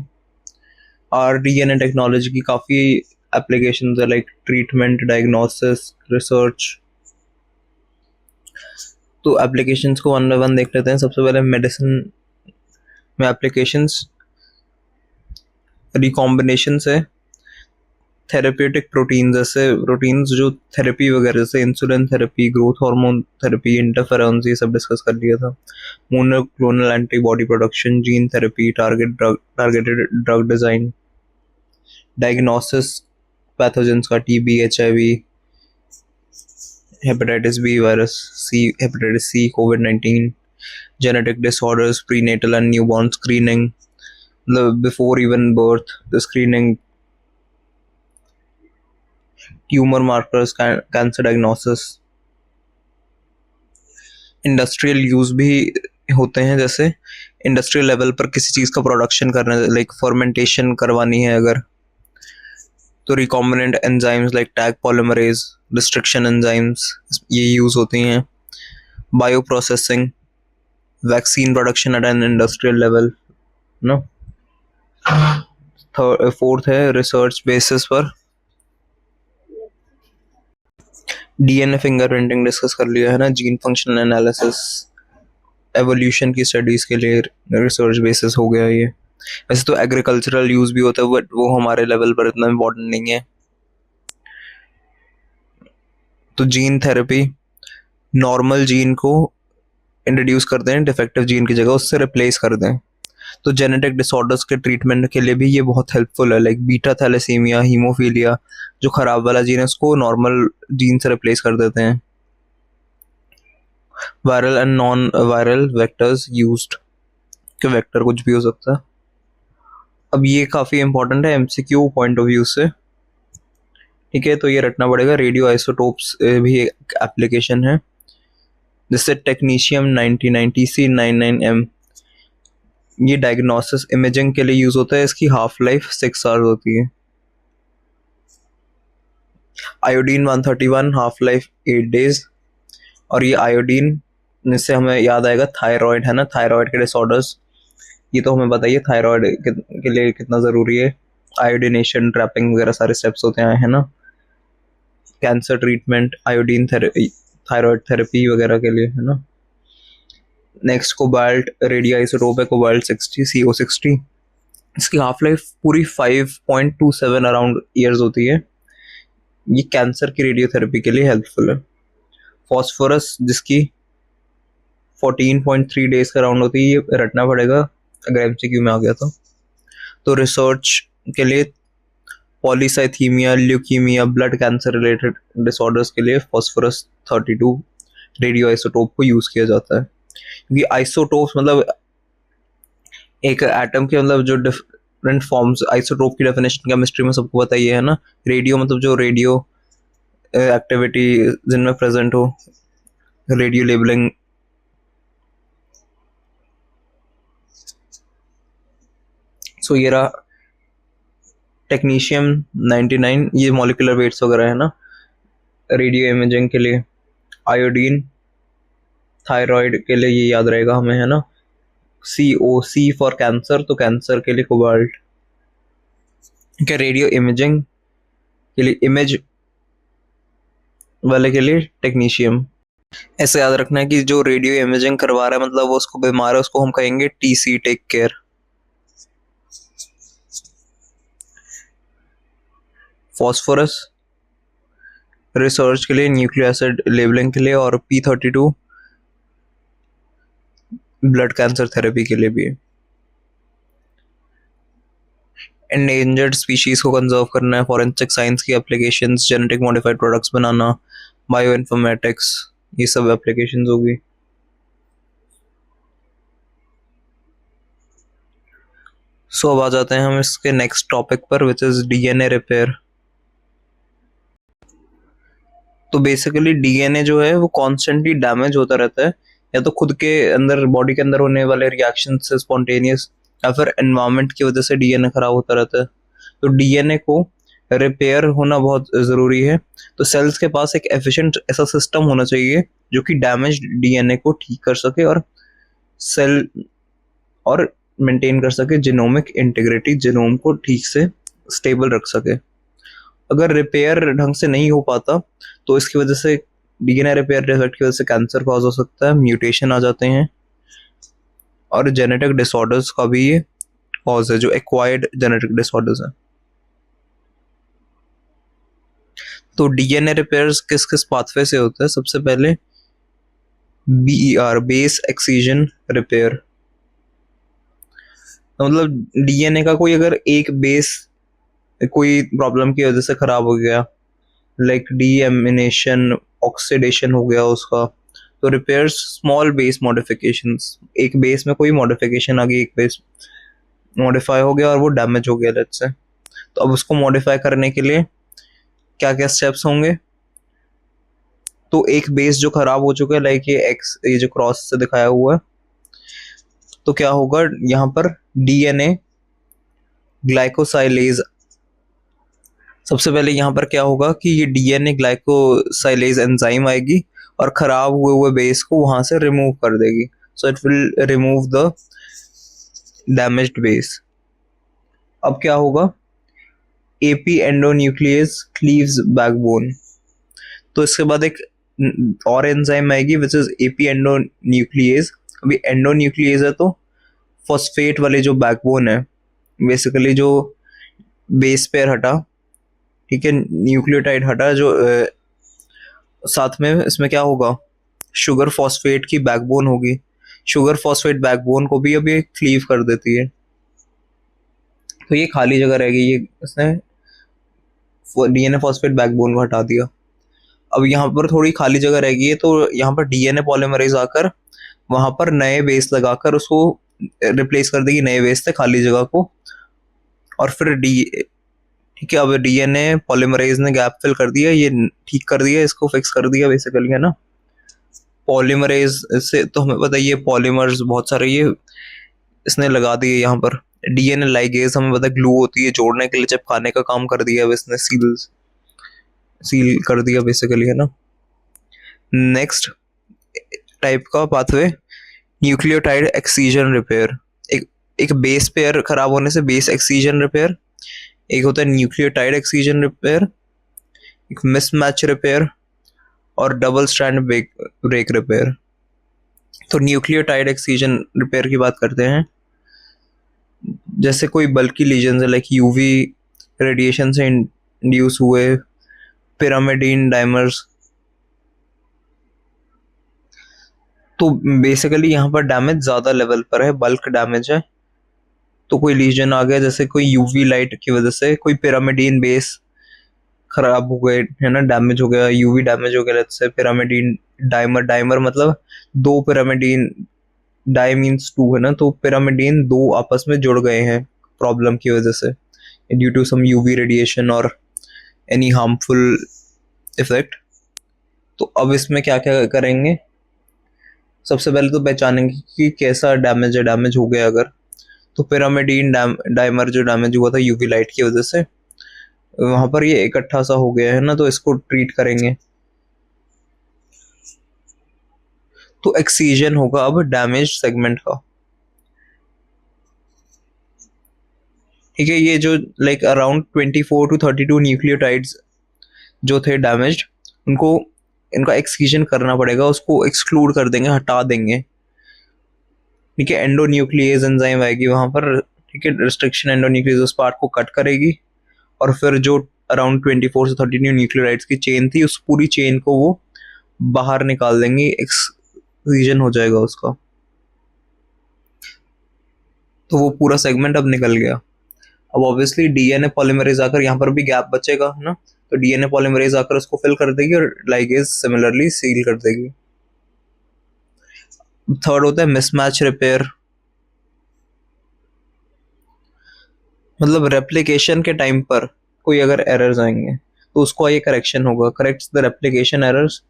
और डीएनए टेक्नोलॉजी की काफ़ी एप्लीकेशंस है, लाइक ट्रीटमेंट, डायग्नोसिस, रिसर्च। तो एप्लीकेशंस को वन बाय वन देख लेते हैं। सबसे पहले मेडिसिन में एप्लीकेशंस रिकॉम्बिनेशन है, थेरेप्यूटिक प्रोटीन, जैसे प्रोटीन्स जो थेरेपी वगैरह, जैसे insulin therapy, growth hormone therapy, interference, ये सब डिस्कस कर लिया था। Monoclonal antibody production, gene therapy, targeted drug design, diagnosis pathogens का, TB, HIV, hepatitis B, virus C, hepatitis C, कोविड-19, genetic disorders, prenatal and newborn screening, मतलब before even birth the screening, tumour markers, cancer diagnosis. Industrial use भी होते हैं, जैसे industrial level पर किसी चीज का प्रोडक्शन करना, लाइक फर्मेंटेशन करवानी है अगर, तो recombinant enzymes like Taq polymerase, restriction enzymes, ये यूज होती हैं। Bio processing, vaccine production at an industrial level, no. Fourth है रिसर्च बेसिस पर, डीएनए फिंगरप्रिंटिंग डिस्कस कर लिया है ना, जीन फंक्शन एनालिसिस, एवोल्यूशन की स्टडीज के लिए रिसर्च बेसिस हो गया ये। वैसे तो एग्रीकल्चरल यूज भी होता है, बट वो हमारे लेवल पर इतना इम्पोर्टेंट नहीं है। तो जीन थेरेपी, नॉर्मल जीन को इंट्रोड्यूस करते हैं डिफेक्टिव जीन की जगह, उससे रिप्लेस कर दें। तो जेनेटिक डिसऑर्डर्स के ट्रीटमेंट के लिए भी ये बहुत हेल्पफुल है, लाइक बीटा थैलेसीमिया, हीमोफीलिया, जो खराब वाला जीन है उसको नॉर्मल जीन से रिप्लेस कर देते हैं। Viral and non viral vectors used, कि वेक्टर कुछ भी हो सकता है। अब ये काफ़ी इंपॉर्टेंट है एमसीक्यू पॉइंट ऑफ व्यू से, ठीक है, तो ये रटना पड़ेगा। रेडियो आइसोटोप्स भी एक एप्लीकेशन है, जिससे टेक्नीशियम 99 TC99M, ये डायग्नोसिस इमेजिंग के लिए यूज होता है। इसकी हाफ लाइफ 6 आवर्स होती है। Iodine 131, half life 8 days. और ये आयोडीन, जिससे हमें याद आएगा थायराइड है ना, थायराइड के डिसऑर्डर्स, ये तो हमें बताइए थायराइड के लिए कितना ज़रूरी है। आयोडीनेशन, ट्रैपिंग वगैरह सारे स्टेप्स होते हैं, है ना। Cancer treatment, iodine therapy, thyroid therapy वगैरह के लिए, है ना। नेक्स्ट कोबाल्ट, रेडियो आइसोटोप है कोबाल्ट 60, CO60। इसकी हाफ लाइफ पूरी 5.27 अराउंड ईयर्स होती है। ये कैंसर की रेडियोथेरेपी के लिए हेल्पफुल है। फॉस्फोरस, जिसकी 14.3 डेज का राउंड होती है, ये रटना पड़ेगा अगर एमसीक्यू में आ गया तो रिसर्च के लिए polycythaemia, leukaemia, blood cancer related disorders के लिए फॉस्फोरस 32 रेडियो आइसोटोप को यूज किया जाता है। क्योंकि आइसोटोप्स मतलब एक एटम के मतलब जो डिफरेंट फॉर्म्स, आइसोटोप की डेफिनेशन केमिस्ट्री में सबको पता ही है ना। रेडियो मतलब जो रेडियो एक्टिविटी जिनमें प्रेजेंट हो, रेडियो लेबलिंग। सो ये रहा टेक्नीशियम 99, ये मॉलिक्यूलर वेट्स वगैरह है ना रेडियो इमेजिंग के लिए। आयोडीन थायराइड के लिए, ये याद रहेगा हमें, है ना। COC फॉर कैंसर, तो कैंसर के लिए कोबाल्ट। क्या रेडियो इमेजिंग के लिए, इमेज वाले के लिए टेक्नीशियम। ऐसे याद रखना है कि जो रेडियो इमेजिंग करवा रहा है मतलब वो उसको बीमार है, उसको हम कहेंगे TC, take care. Phosphorus research के लिए, न्यूक्लिक एसिड लेबलिंग के लिए, और P32 ब्लड कैंसर थेरेपी के लिए भी। एंडेंजर्ड स्पीशीज को कंजर्व करना है, फॉरेंसिक साइंस की एप्लीकेशंस, जेनेटिक मॉडिफाइड प्रोडक्ट्स बनाना, बायो इन्फॉर्मेटिक्स, ये सब एप्लीकेशंस होगी। सो अब आ जाते हैं हम इसके नेक्स्ट टॉपिक पर, विच इज DNA रिपेयर। तो बेसिकली DNA जो है वो कॉन्स्टेंटली डैमेज होता रहता है, या तो खुद के अंदर, बॉडी के अंदर होने वाले रिएक्शन से स्पॉन्टेनियस, या फिर एनवायरनमेंट की वजह से DNA खराब होता रहता है। तो DNA को रिपेयर होना बहुत ज़रूरी है। तो सेल्स के पास एक एफिशिएंट ऐसा सिस्टम होना चाहिए जो कि डैमेज DNA को ठीक कर सके और सेल और मेंटेन कर सके जीनोमिक इंटीग्रिटी, जीनोम को ठीक से स्टेबल रख सके। अगर रिपेयर ढंग से नहीं हो पाता तो इसकी वजह से डीएनए रिपेयर डिफेक्ट की वजह से कैंसर कॉज हो सकता है, म्यूटेशन आ जाते हैं, और जेनेटिक डिसऑर्डर्स का भी ये कॉज है, जो एक्वायर्ड जेनेटिक डिसऑर्डर्स हैं। तो डीएनए रिपेयर्स किस किस पाथवे से होता है? सबसे पहले BER, बेस एक्सीजन रिपेयर। तो मतलब डीएनए का कोई अगर एक बेस कोई प्रॉब्लम की वजह से खराब हो गया, लाइक डीएमिनेशन, ऑक्सीडेशन हो गया उसका, तो रिपेयर्स स्मॉल बेस मॉडिफिकेशंस, एक बेस में कोई मॉडिफिकेशन आ गई, एक बेस मॉडिफाई हो गया और वो डैमेज हो गया लेट्स से, तो अब उसको मॉडिफाई करने के लिए क्या क्या स्टेप्स होंगे? तो एक बेस जो खराब हो चुका है, लाइक ये जो क्रॉस से दिखाया हुआ है, तो क्या होगा यहाँ पर? डीएनए ग्लाइकोसाइलेज, सबसे पहले यहाँ पर क्या होगा कि ये डीएनए ग्लाइकोसाइलेज एंजाइम आएगी और खराब हुए बेस को वहां से रिमूव कर देगी, so it will remove the damaged base. अब क्या होगा? एपी एंडोन्यूक्लियस क्लीव्स बैकबोन, तो इसके बाद एक और एंजाइम आएगी विच इज एपी एंडोन्यूक्लियस। अभी एंडोन्यूक्लियस है तो फॉस्फेट वाले जो बैकबोन है, बेसिकली जो बेस पेयर हटा, ठीक है, न्यूक्लियोटाइड हटा, जो साथ में इसमें क्या होगा? शुगर फॉस्फेट की बैकबोन होगी, शुगर फॉस्फेट बैकबोन को भी अभी क्लीव कर देती है, तो ये खाली जगह रहेगी, ये इसने डीएनए फॉस्फेट बैकबोन को हटा दिया। अब यहाँ पर थोड़ी खाली जगह रहेगी है, तो यहाँ पर डीएनए पॉलीमरेज आकर वहां पर नए बेस लगाकर उसको रिप्लेस कर देगी नए बेस से खाली जगह को, और फिर ठीक है, अब डीएनए पॉलीमरेज ने गैप फिल कर दिया, ये ठीक कर दिया, इसको फिक्स कर दिया बेसिकली, है ना। पॉलीमरेज से तो हमें पता है ये पॉलीमर्स बहुत सारे ये इसने लगा दिए यहाँ पर। डीएनए लाइगेज हमें पता है ग्लू होती है, जोड़ने के लिए चिपकाने का काम कर दिया, अब इसने सील कर दिया बेसिकली, है ना। नेक्स्ट टाइप का पाथवे न्यूक्लियोटाइड एक्सीजन रिपेयर। एक बेस पेयर खराब होने से बेस एक्सीजन रिपेयर, एक होता है न्यूक्लियोटाइड एक्सीजन रिपेयर, एक मिसमैच रिपेयर, और डबल स्ट्रैंड ब्रेक रिपेयर। तो न्यूक्लियोटाइड एक्सीजन रिपेयर की बात करते हैं, जैसे कोई बल्कि लीजन है लाइक यूवी रेडिएशन से इंड्यूस हुए पिरामिडीन डाइमर्स, तो बेसिकली यहाँ पर डैमेज ज्यादा लेवल पर है, बल्क डैमेज है। तो कोई लीजन आ गया, जैसे कोई यूवी लाइट की वजह से कोई पिरामिडीन बेस खराब हो गए, है ना, डैमेज हो गया, यूवी डैमेज हो गया, लेट्स से पिरामिडीन डाइमर मतलब दो पिरामिडीन, डाई मीन्स टू, है ना, तो पिरामिडीन दो आपस में जुड़ गए हैं प्रॉब्लम की वजह से, due to some UV radiation और एनी हार्मफुल इफेक्ट। तो अब इसमें क्या क्या करेंगे? सबसे पहले तो पहचानेंगे कि कैसा डैमेज है, डैमेज हो गया अगर, तो पिरामिडीन डाइमर जो डैमेज हुआ था यूवी लाइट की वजह से, वहां पर ये इकट्ठा सा हो गया है ना, तो इसको ट्रीट करेंगे। तो एक्सीजन होगा अब डैमेज सेगमेंट का, ठीक है। ये जो लाइक अराउंड 24 to 32 न्यूक्लियोटाइड्स जो थे डैमेज्ड, उनको इनका एक्सक्रीजन करना पड़ेगा, उसको एक्सक्लूड कर देंगे, हटा देंगे, ठीक है। एंडोन्यूक्लियस एंजाइम आएगी वहां पर, ठीक है, रिस्ट्रिक्शन एंडोन्यूक्लियस उस पार्ट को कट करेगी, और फिर जो अराउंड 24 से 32 न्यूक्लियोटाइड्स की चेन थी, उस पूरी चेन को वो बाहर निकाल देंगी, एक्सक्रीजन हो जाएगा उसका, तो वो पूरा सेगमेंट अब निकल गया। अब ऑब्वियसली डीएनए पॉलीमरेज आकर यहाँ पर भी गैप बचेगा, है ना, तो डीएनए पॉलीमरेज आकर उसको फिल कर देगी और लाइगेज सिमिलरली सील कर देगी। थर्ड होता है मिसमैच रिपेयर, मतलब रेप्लिकेशन के टाइम पर कोई अगर एरर्स आएंगे तो उसको ये करेक्शन होगा, करेक्ट्स द रेप्लिकेशन एरर्स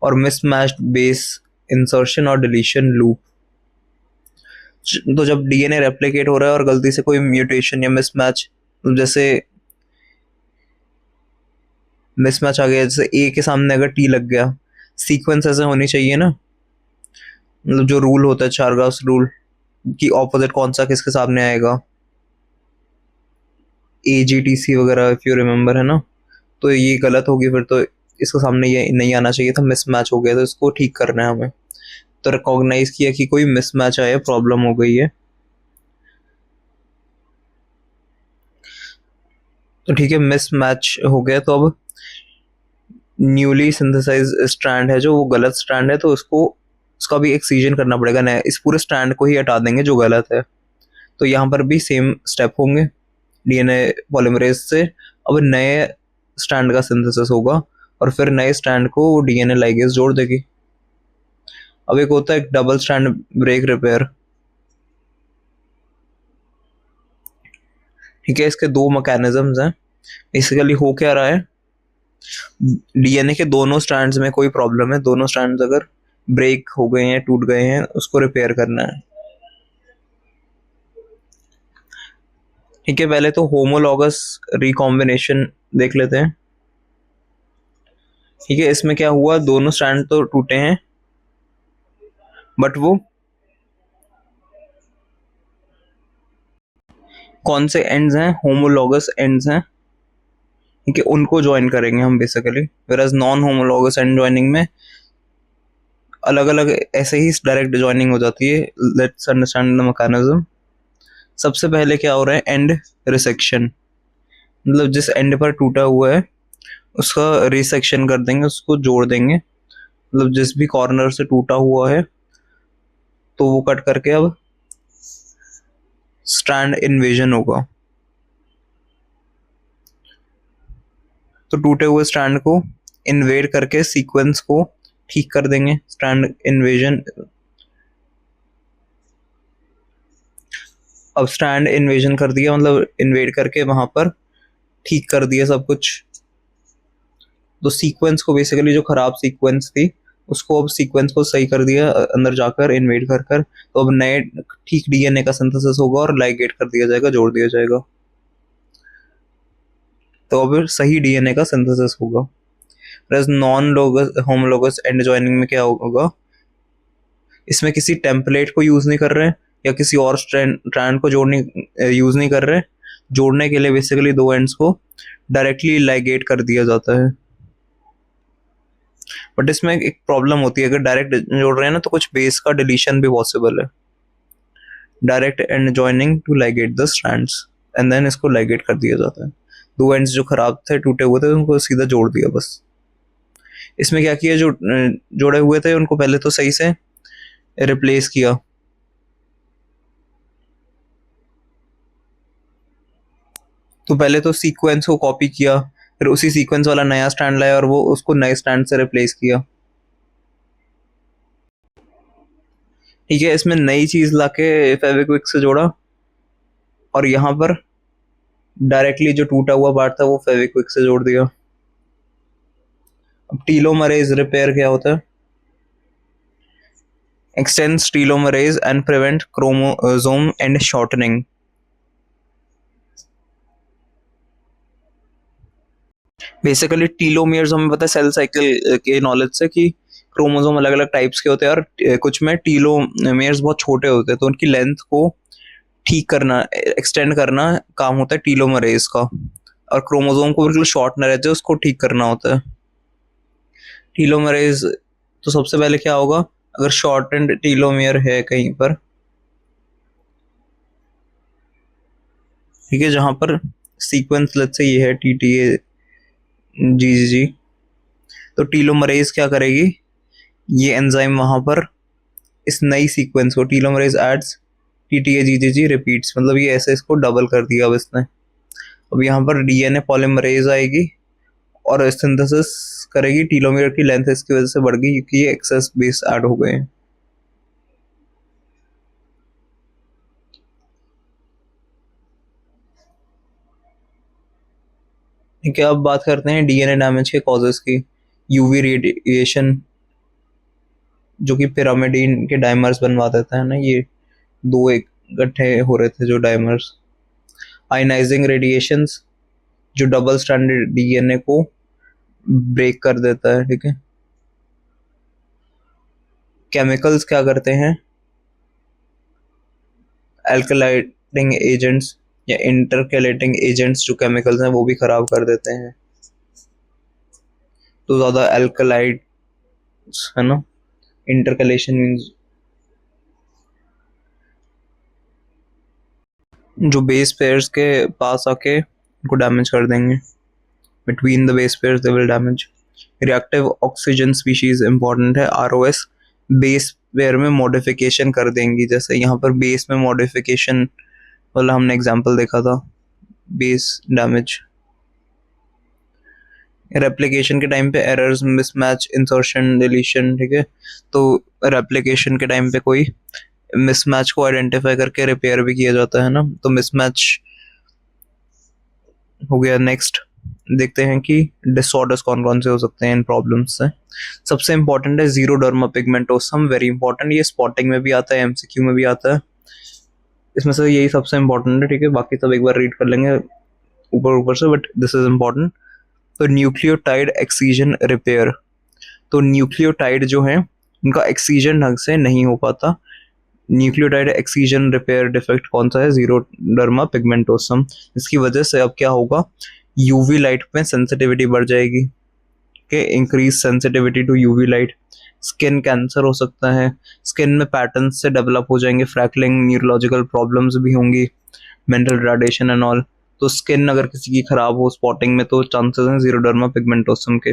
और मिसमैच्ड बेस इंसर्शन और डिलीशन लूप। तो जब डीएनए रेप्लिकेट हो रहा है और गलती से कोई म्यूटेशन या मिसमैच, जैसे मिसमैच आ गया, जैसे ए के सामने अगर टी लग गया, सीक्वेंस ऐसे होनी चाहिए ना, मतलब जो रूल होता है चारगास रूल कि ऑपोजिट कौन सा किसके सामने आएगा, AGTC वगैरह इफ यू रिमेम्बर, है ना, तो ये गलत होगी फिर तो इसके सामने ये नहीं आना चाहिए था, मिसमैच हो गया, तो इसको ठीक करना है हमें। तो रिकॉग्नाइज किया कि कोई मिसमैच आया, प्रॉब्लम हो गई है। तो ठीक है, मिसमैच हो गया, तो अब न्यूली सिंथेसाइज स्ट्रैंड है जो वो गलत स्ट्रैंड है, तो उसका भी एक्ससीजन करना पड़ेगा, नया इस पूरे स्ट्रैंड को ही हटा देंगे जो गलत है। तो यहाँ पर भी सेम स्टेप होंगे, डीएनए पॉलीमरेज से अब नए स्ट्रैंड का सिंथेसिस होगा और फिर नए स्ट्रैंड को वो डीएनए लाइगेज जोड़ देगी। अब एक होता है एक डबल स्ट्रैंड ब्रेक रिपेयर। ठीक है, इसके दो मैकेनिज्म्स हैं। बेसिकली हो क्या रहा है, डीएनए के दोनों स्ट्रैंड्स में कोई प्रॉब्लम है, दोनों स्ट्रैंड्स अगर ब्रेक हो गए हैं, टूट गए हैं, उसको रिपेयर करना है। ठीक है, पहले तो होमोलॉगस रिकॉम्बिनेशन देख लेते हैं। ठीक है, इसमें क्या हुआ, दोनों स्ट्रैंड तो टूटे हैं, बट वो कौन से एंड्स हैं, होमोलॉगस एंड्स हैं। ठीक है, उनको ज्वाइन करेंगे हम basically, वेराज non homologous and joining में अलग अलग ऐसे ही डायरेक्ट ज्वाइनिंग हो जाती है। Let's understand the mechanism. सबसे पहले क्या हो रहा है, एंड रिसेक्शन, मतलब जिस एंड पर टूटा हुआ है उसका रिसेक्शन कर देंगे, उसको जोड़ देंगे, मतलब जिस भी कॉर्नर से टूटा हुआ है तो वो कट करके अब स्ट्रैंड इन्वेजन होगा। तो टूटे हुए स्ट्रैंड को इन्वेड करके सीक्वेंस को ठीक कर देंगे, स्ट्रैंड इन्वेजन। अब स्ट्रैंड इन्वेजन कर दिया, मतलब इन्वेड करके वहां पर ठीक कर दिया सब कुछ। तो सीक्वेंस को बेसिकली जो खराब सीक्वेंस थी उसको अब सीक्वेंस को सही कर दिया अंदर जाकर इन्वेड कर कर। तो अब नए ठीक डीएनए का सिंथेसिस होगा और लाइगेट कर दिया जाएगा, जोड़ दिया जाएगा, तो अब सही डीएनए का सिंथेसिस होगा। नॉन होमोलॉगस एंड ज्वाइनिंग में क्या होगा, इसमें किसी टेम्पलेट को यूज नहीं कर रहे हैं या किसी और स्ट्रैंड को यूज नहीं कर रहे। जोड़ने के लिए बेसिकली दो एंड्स को डायरेक्टली लाइगेट कर दिया जाता है। बट इसमें एक प्रॉब्लम होती है, अगर डायरेक्ट जोड़ रहे हैं ना तो कुछ बेस का डिलीशन भी पॉसिबल है। Direct end joining to ligate the strands and then इसको लाइगेट कर दिया जाता है। दो एंड्स जो खराब थे, टूटे हुए थे, उनको सीधा जोड़ दिया बस। इसमें क्या किया, जो जोड़े हुए थे उनको पहले तो सही से रिप्लेस किया। तो पहले तो सीक्वेंस को कॉपी किया, फिर उसी सीक्वेंस वाला नया स्टैंड लाया और वो उसको नए स्टैंड से रिप्लेस किया। ठीक है, इसमें नई चीज लाके फेविक्विक से जोड़ा और यहाँ पर डायरेक्टली जो टूटा हुआ पार्ट था वो फेविक्विक से जोड़ दिया। अब टीलोमरेज रिपेयर क्या होता है, extends telomerase and prevent chromosome end shortening. Basically telomeres हमें पता है सेल साइकिल के नॉलेज से कि क्रोमोसोम अलग अलग टाइप्स के होते हैं और कुछ में टीलोमियर्स बहुत छोटे होते हैं, तो उनकी लेंथ को ठीक करना, एक्सटेंड करना काम होता है टीलोमरेज का। और क्रोमोसोम को बिल्कुल शॉर्ट न रहते उसको ठीक करना होता है टीलोमरेज। तो सबसे पहले क्या होगा, अगर शॉर्ट एंड टीलोमियर है कहीं पर, ठीक है, जहां पर सीक्वेंस लेट्स से ये है TTA GGG, तो टीलोमरेज क्या करेगी, ये एंजाइम वहां पर इस नई सीक्वेंस को telomerase adds TTA GGG repeats, मतलब ये ऐसे इसको डबल कर दिया अब इसने। अब यहाँ पर डीएनए पॉलीमरेज आएगी और सिंथेसिस करेगी, टीलोमियर की लेंथ इसकी वजह से बढ़ गई क्योंकि ये एक्सेस बेस ऐड हो गए हैं। ठीक है, अब बात करते हैं डीएनए डैमेज के कॉजेस की। यूवी रेडिएशन जो कि पिरामिडीन के डाइमर्स बनवा देता है ना, ये दो एक इकट्ठे हो रहे थे जो डाइमर्स। आयनाइजिंग रेडिएशंस जो डबल स्ट्रैंडेड डीएनए को ब्रेक कर देता है। ठीक है, केमिकल्स क्या करते हैं, एल्कलाइटिंग एजेंट्स या इंटरकेलेटिंग एजेंट्स जो केमिकल्स हैं वो भी खराब कर देते हैं। तो ज़्यादा एल्कलाइड्स है ना, इंटरकलेशन मीन्स जो बेस पेयर्स के पास आके उनको डैमेज कर देंगे, between the base pairs they will damage. Reactive oxygen species important है, आरओएस बेस पेयर में मॉडिफिकेशन कर देंगी, जैसे यहाँ पर बेस में मॉडिफिकेशन वाला हमने एग्जांपल देखा था, बेस डैमेज। रेप्लिकेशन के टाइम पे एरर्स, मिसमैच, इंसर्शन, डिलीशन, ठीक है, तो रेप्लिकेशन के टाइम पे कोई मिसमैच को आइडेंटिफाई करके रिपेयर भी किया जाता है ना, तो मिसमैच हो गया। नेक्स्ट देखते हैं कि डिसऑर्डर्स कौन कौन से हो सकते हैं इन प्रॉब्लम्स से। सबसे इंपॉर्टेंट है जीरोडर्मा पिगमेंटोसम, वेरी इंपॉर्टेंट, ये स्पॉटिंग में भी आता है, एमसीक्यू में भी आता है, इसमें से यही सबसे इंपॉर्टेंट है, ठीक है, बाकी सब एक बार रीड कर लेंगे ऊपर ऊपर से, बट दिस इज इंपॉर्टेंट। तो न्यूक्लियोटाइड एक्सीजन रिपेयर, तो न्यूक्लियोटाइड जो है उनका एक्सीजन ढंग से नहीं हो पाता। न्यूक्लियोटाइड एक्सीजन रिपेयर डिफेक्ट कौन सा है, जीरोडर्मा पिगमेंटोसम। इसकी वजह से अब क्या होगा, यूवी लाइट में सेंसिटिविटी बढ़ जाएगी, के increase sensitivity to UV light. Skin cancer हो सकता है, स्किन में पैटर्न्स से डेवलप हो जाएंगे, फ्रैकलिंग, न्यूरोलॉजिकल प्रॉब्लम्स भी होंगी, मेंटल रिटार्डेशन एंड ऑल। तो स्किन अगर किसी की खराब हो स्पॉटिंग में, तो चांसेस हैं जीरोडर्मा पिगमेंटोसम के।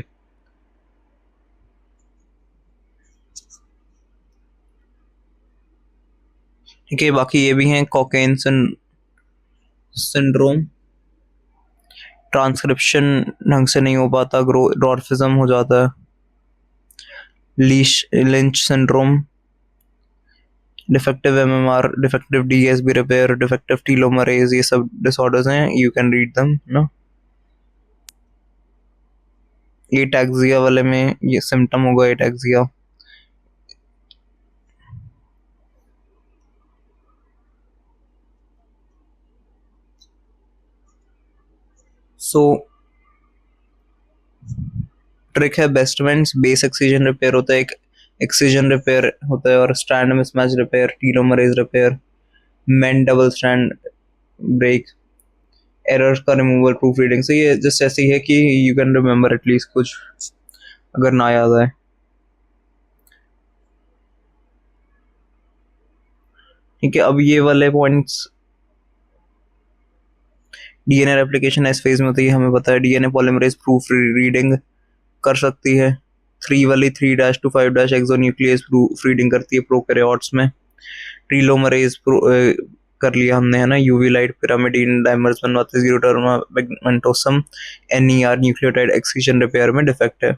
ठीक है, बाकी ये भी हैं, कॉकेन सिंड्रोम, ट्रांसक्रिप्शन ढंग से नहीं हो पाता, ड्वार्फिज्म हो जाता है। Lynch syndrome, defective MMR, defective DSB repair, defective telomerase, ये सब डिसऑर्डर्स हैं, यू कैन रीड देम ना। एटैक्सिया वाले में ये सिम्टम होगा, एटैक्सिया। सो ट्रिक है बेस्टमेंट्स, बेस एक्सीजन रिपेयर होता है, एक एक्सीजन रिपेयर होता है, और strand mismatch repair, telomerase repair, main double strand break, error का रिमूवल, प्रूफ रीडिंग। से ये जस्ट ऐसी है कि यू कैन रिमेम्बर एटलीस्ट कुछ, अगर ना याद आए। ठीक है, अब ये वाले points, DNA replication S phase में होती है, हमें पता है, डीएनए पॉलीमरेज प्रूफ रीडिंग कर सकती है, 3 वाली 3' to 5' एक्सोन्यूक्लियस प्रूफ रीडिंग करती है प्रोकैरियोट्स में। टीलोमरेज कर लिया हमने, है ना, यूवी लाइट पिरामिडीन डाइमर्स बनवाते, जीरोडर्मा पिगमेंटोसम, एनईआर न्यूक्लियोटाइड एक्सीजन रिपेयर में डिफेक्ट है।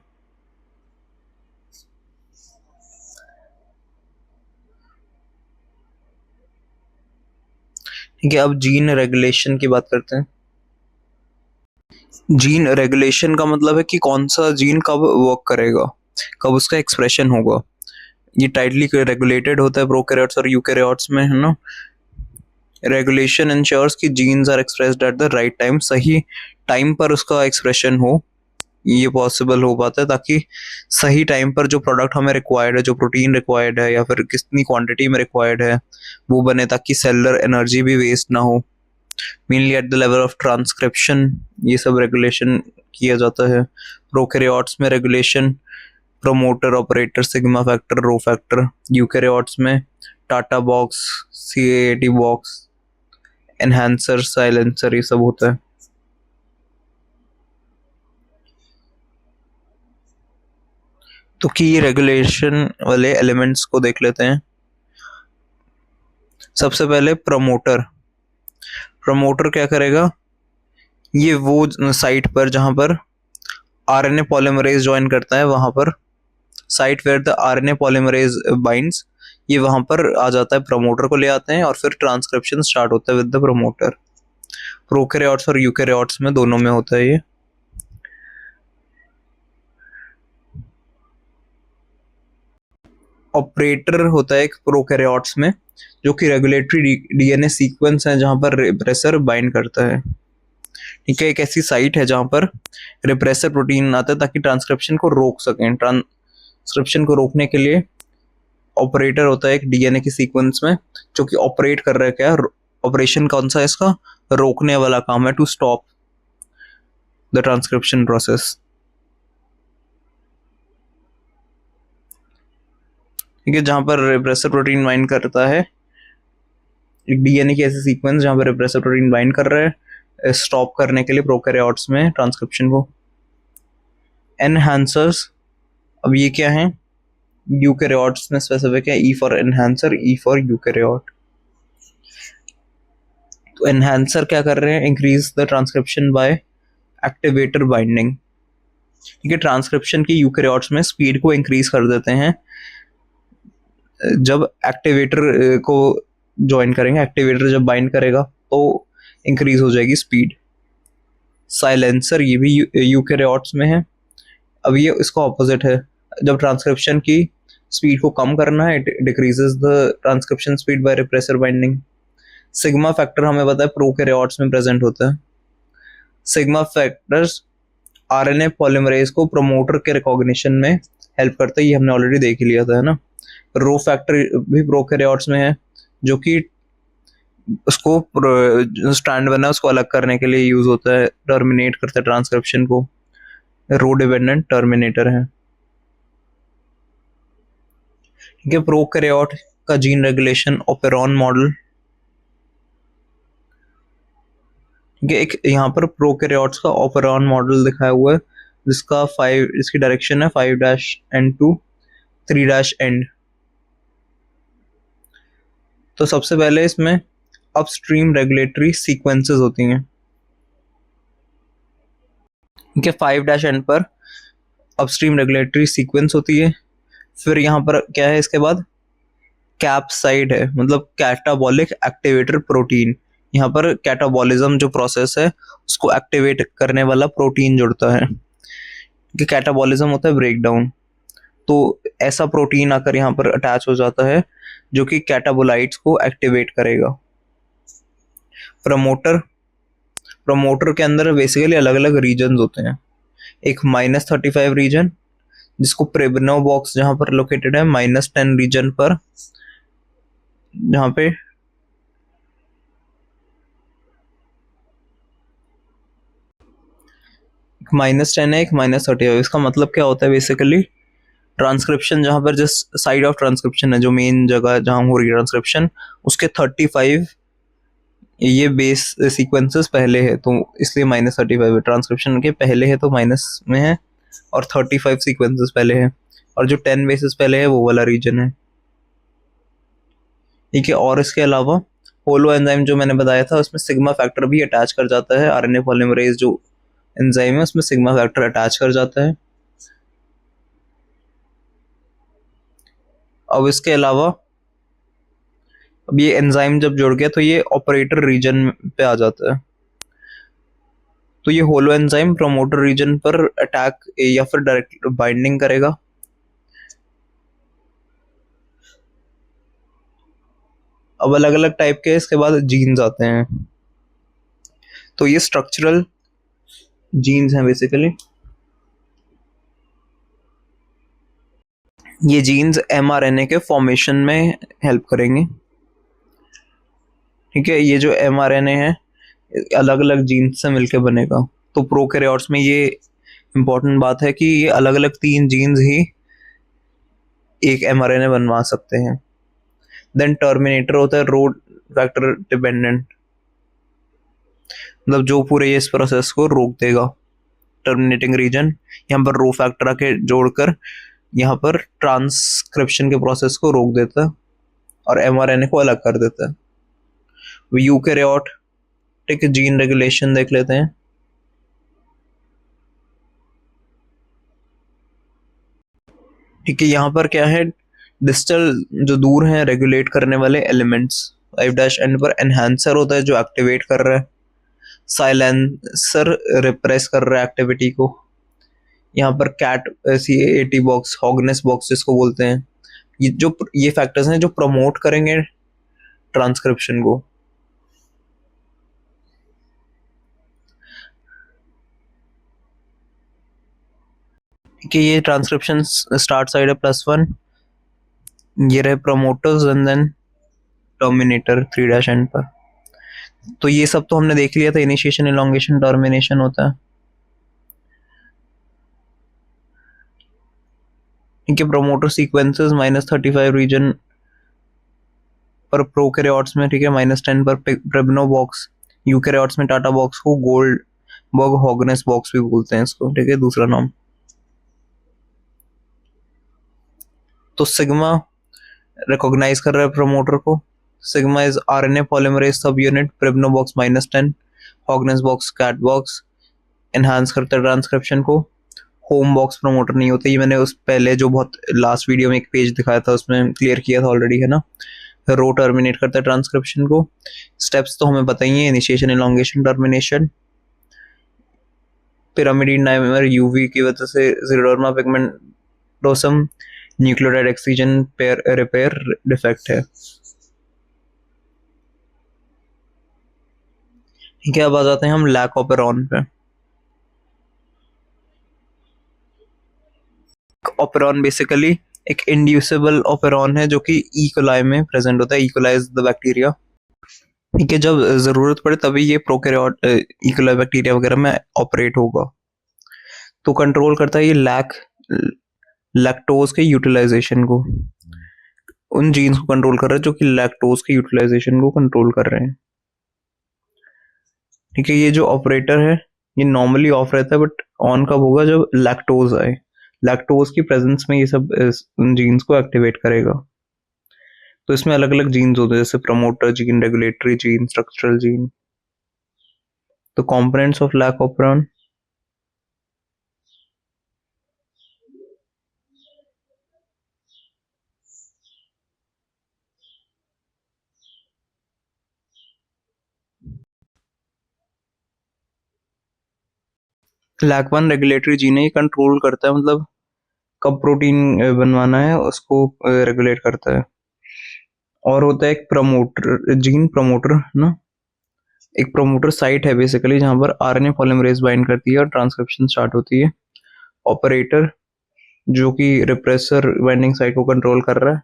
ठीक है, अब जीन रेगुलेशन की बात करते हैं। जीन रेगुलेशन का मतलब है कि कौन सा जीन कब वर्क करेगा, कब उसका एक्सप्रेशन होगा। ये टाइटली रेगुलेटेड होता है प्रोकैरियोट्स और यूकैरियोट्स में, है ना। रेगुलेशन इंश्योर्स कि genes are expressed at the right time, सही टाइम पर उसका एक्सप्रेशन हो, ये पॉसिबल हो पाता है, ताकि सही टाइम पर जो प्रोडक्ट हमें रिक्वायर्ड है, जो प्रोटीन रिक्वायर्ड है या फिर कितनी क्वांटिटी में रिक्वायर्ड है वो बने, ताकि सेलुलर एनर्जी भी वेस्ट ना हो। Mainly at the level of transcription ये सब रेगुलेशन किया जाता है। प्रोकैरियोट्स में regulation, promoter, operator, sigma factor, rho factor. Eukaryotes में TATA box, CAT box, enhancer, silencer, ये सब होता है। तो की रेगुलेशन वाले एलिमेंट्स को देख लेते हैं। सबसे पहले प्रमोटर, प्रमोटर क्या करेगा, ये वो साइट पर जहां पर आरएनए पॉलीमरेज ज्वाइन करता है, वहां पर site where the RNA polymerase binds, ये वहां पर आ जाता है, प्रमोटर को ले आते हैं और फिर ट्रांसक्रिप्शन स्टार्ट होता है विद द प्रमोटर। प्रोकैरियोट्स और यूकैरियोट्स में दोनों में होता है ये। ऑपरेटर होता है एक प्रोकैरियोट्स में, जो कि रेगुलेटरी डीएनए सीक्वेंस है जहां पर रिप्रेसर बाइंड करता है। ठीक है, एक ऐसी साइट है जहां पर रिप्रेसर प्रोटीन आता है ताकि ट्रांसक्रिप्शन को रोक सकें। ट्रांसक्रिप्शन को रोकने के लिए ऑपरेटर होता है एक डीएनए की सीक्वेंस में, जो कि ऑपरेट कर रहा है, क्या ऑपरेशन कौन सा है इसका, रोकने वाला काम है, to stop the transcription process. ठीक है, जहां पर रिप्रेसर प्रोटीन बाइंड करता है, एक डीएनए की ऐसी सीक्वेंस जहां पर रिप्रेसर प्रोटीन बाइंड कर रहा है स्टॉप करने के लिए प्रोकैरियोट्स में ट्रांसक्रिप्शन को। एनहांसर्स, अब ये क्या है, यूकैरियोट्स में स्पेसिफिक है, E for enhancer, E for eukaryote. तो एनहांसर क्या कर रहे हैं, increase the transcription by activator binding. ठीक है, ट्रांसक्रिप्शन की यूकैरियोट्स में स्पीड को इंक्रीज कर देते हैं जब एक्टिवेटर को ज्वाइन करेंगे, एक्टिवेटर जब बाइंड करेगा तो इंक्रीज हो जाएगी स्पीड। साइलेंसर, ये भी यूकैरियोट्स में है। अब ये इसका ऑपोजिट है, जब ट्रांसक्रिप्शन की स्पीड को कम करना है, it decreases the transcription speed bye repressor binding. Sigma factor हमें पता है प्रोकैरियोट्स में प्रेजेंट होता है। सिग्मा फैक्टर्स आरएनए पॉलीमरेज को प्रोमोटर के रिकॉग्निशन में हेल्प करता है, ये हमने ऑलरेडी देख ही लिया था, है ना। रो फैक्टर भी प्रोकैरियोट्स में है, जो कि उसको स्टैंड बना उसको अलग करने के लिए यूज होता है, टर्मिनेट करता है ट्रांसक्रिप्शन को, रो डिपेंडेंट टर्मिनेटर है। ठीक है, प्रोकैरियोट का जीन रेगुलेशन ओपेरॉन मॉडल। ठीक है, एक यहाँ पर प्रोकैरियोट्स का ओपेरॉन मॉडल दिखाया हुआ है, जिसका इसकी डायरेक्शन है 5-N to 3-End। तो सबसे पहले इसमें अपस्ट्रीम रेगुलेटरी सीक्वेंसेस होती हैं। ठीक है, 5-N पर अपस्ट्रीम रेगुलेटरी सीक्वेंस होती है। फिर यहाँ पर क्या है, इसके बाद कैप्साइड है, मतलब कैटाबॉलिक एक्टिवेटर प्रोटीन। यहाँ पर कैटाबॉलिज्म जो प्रोसेस है उसको एक्टिवेट करने वाला प्रोटीन जुड़ता है। कि कैटाबॉलिज्म होता है ब्रेकडाउन, तो ऐसा प्रोटीन आकर यहाँ पर अटैच हो जाता है जो कि कैटाबोलाइट्स को एक्टिवेट करेगा। प्रमोटर के अंदर बेसिकली अलग अलग रीजन होते हैं। एक -35 रीजन, जिसको प्रेबनो बॉक्स जहां पर लोकेटेड है, -10 रीजन पर, जहां पे -10 है, एक -35। इसका मतलब क्या होता है, बेसिकली ट्रांसक्रिप्शन जहां पर जिस साइड ऑफ ट्रांसक्रिप्शन है, जो मेन जगह जहां हो रही है ट्रांसक्रिप्शन, उसके 35 ये बेस सीक्वेंसेस पहले है, तो इसलिए -35 है। ट्रांसक्रिप्शन के पहले है तो माइनस में है, और 35 सीक्वेंसेस पहले है, और जो 10 बेसिस पहले है वो वाला रीजन है। ठीक है, और इसके अलावा होलो एंजाइम जो मैंने बताया था, उसमें सिग्मा फैक्टर भी अटैच कर जाता है। आरएनए पॉलीमरेज जो एंजाइम है उसमें सिग्मा फैक्टर अटैच कर जाता है। अब इसके अलावा अब ये एंजाइम जब जुड़ गया तो ये ऑपरेटर रीजन पे आ जाता है। तो ये होलो एंजाइम प्रोमोटर रीजन पर अटैक या फिर डायरेक्ट बाइंडिंग करेगा। अब अलग अलग टाइप के इसके बाद जीन्स आते हैं। तो ये स्ट्रक्चरल जीन्स हैं बेसिकली। ये जीन्स एमआरएनए के फॉर्मेशन में हेल्प करेंगे। ठीक है, ये जो एमआरएनए है अलग अलग जीन्स से मिलकर बनेगा। तो प्रोकैरियोट्स में ये इंपॉर्टेंट बात है कि ये अलग अलग 3 जीन्स ही एक एमआरएनए बनवा सकते हैं। देन टर्मिनेटर होता है रो फैक्टर डिपेंडेंट, मतलब जो पूरे इस प्रोसेस को रोक देगा। टर्मिनेटिंग रीजन यहाँ पर रो फैक्टर आके जोड़कर यहाँ पर ट्रांसक्रिप्शन के प्रोसेस को रोक देता है और एमआरएनए को अलग कर देता है। यूकैरियोट, ठीक है, जीन रेगुलेशन देख लेते हैं। ठीक है, यहाँ पर क्या है, डिस्टल जो दूर हैं रेगुलेट करने वाले एलिमेंट्स। 5-N पर एनहांसर होता है जो एक्टिवेट कर रहा है, साइलेंसर रिप्रेस कर रहा है एक्टिविटी को। यहाँ पर CAT बॉक्स, हॉगनेस बॉक्स जिसको बोलते हैं, ये फैक्टर्स हैं जो प्रमोट करेंगे ट्रांसक्रिप्शन को। कि ये ट्रांसक्रिप्शन स्टार्ट साइड है +1, ये रहे promoters and then terminator 3-N पर। तो ये सब तो हमने देख लिया था, इनिशिएशन, इलॉन्गेशन, टर्मिनेशन होता है। ठीक है। प्रोमोटर सीक्वेंसेस -35 रीजन पर प्रोकैरियोट्स में, ठीक है, -10 पर प्रेब्नो बॉक्स। यूकैरियोट्स में टाटा बॉक्स को गोल्डबर्ग हॉगनेस बॉक्स भी बोलते हैं इसको, ठीक है, दूसरा नाम। तो सिग्मा रिकॉग्नाइज कर रहा है प्रोमोटर को। Sigma is RNA polymerase subunit, Pribnow box -10, Hogness box CAT box, enhance करता है ट्रांसक्रिप्शन को। होम बॉक्स प्रमोटर नहीं होते, ये मैंने उस पहले जो बहुत लास्ट वीडियो में एक पेज दिखाया था उसमें क्लियर किया था ऑलरेडी, है ना। रो टर्मिनेट करता है ट्रांसक्रिप्शन को। स्टेप्स तो हमें पता ही है, initiation, elongation, termination. Pyrimidine dimer UV की वजह से xeroderma pigmentosum nucleotide exchange repair defect है। ठीक है, अब आ जाते हैं हम लैक ऑपेरॉन पे। ऑपेरॉन बेसिकली एक इंड्यूसिबल ऑपेरॉन है जो कि ई कोलाई में प्रेजेंट होता है। E coli is the bacteria. ठीक है, जब जरूरत पड़े तभी ये प्रोकैरियोट ई कोलाई बैक्टीरिया वगैरह में ऑपरेट होगा। तो कंट्रोल करता है ये लैक्टोज के यूटिलाइजेशन को। उन जीन्स को कंट्रोल कर रहा है जो कि लैक्टोज के यूटिलाइजेशन को कंट्रोल कर रहे हैं। ठीक है, ये जो ऑपरेटर है ये नॉर्मली ऑफ रहता है, बट ऑन कब होगा, जब लैक्टोज आए। लैक्टोज की प्रेजेंस में ये सब उन जीन्स को एक्टिवेट करेगा। तो इसमें अलग अलग जीन्स होते हैं, जैसे promoter gene, regulatory gene, structural gene. तो components of lac operon, lac 1 regulatory gene है, ये कंट्रोल करता है, मतलब कब प्रोटीन बनवाना है उसको रेगुलेट करता है। और होता है एक प्रमोटर जीन, प्रमोटर ना, एक प्रमोटर साइट है बेसिकली जहां पर आरएनए पॉलीमरेज बाइंड करती है और ट्रांसक्रिप्शन स्टार्ट होती है। ऑपरेटर जो कि रिप्रेसर बाइंडिंग साइट को कंट्रोल कर रहा है।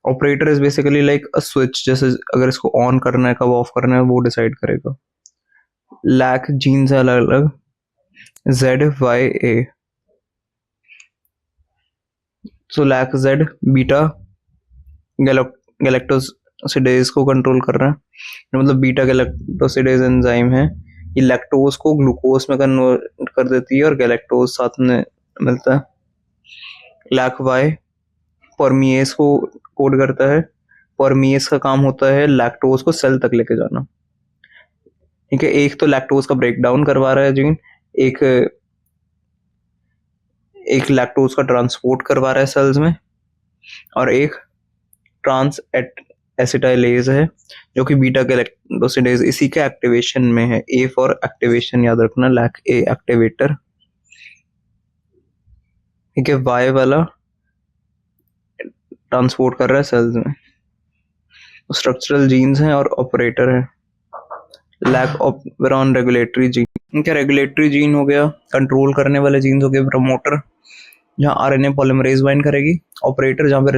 Operator is basically like a switch, जैसे अगर इसको ऑन करना है, कब ऑफ करना है, वो डिसाइड करेगा। लैक जीन्स है अलग अलग, ZYA। So lac Z beta galactosidase को कंट्रोल कर रहा है, मतलब बीटा गैलेक्टोसिडेज एंजाइम है, ये लैक्टोज को ग्लूकोज में कन्वर्ट कर देती है और गैलेक्टोज साथ में मिलता है। लैक Y परमिएस को कोड करता है। परमिएस का काम होता है लैक्टोज को सेल तक लेके जाना। ठीक है, एक तो लैक्टोज का ब्रेक डाउन करवा रहा है जीन, एक एक लैक्टोज का ट्रांसपोर्ट करवा रहा है सेल्स में, और एक ट्रांस एसिटाइलेज है जो कि बीटा गैलेक्टोसिडेज इसी के एक्टिवेशन में है। ए फॉर एक्टिवेशन याद रखना, लैक ए एक्टिवेटर। ठीक है, वाई वाला ट्रांसपोर्ट कर रहा है सेल्स में। स्ट्रक्चरल जीन्स हैं और ऑपरेटर है। लैक ऑपेरॉन रेगुलेटरी जीन, इनका रेगुलेटरी जीन हो गया, कंट्रोल करने वाले जीन्स हो गए। प्रमोटर जहाँ आरएनए पॉलीमरेज बाइंड करेगी, ऑपरेटर जहाँ पे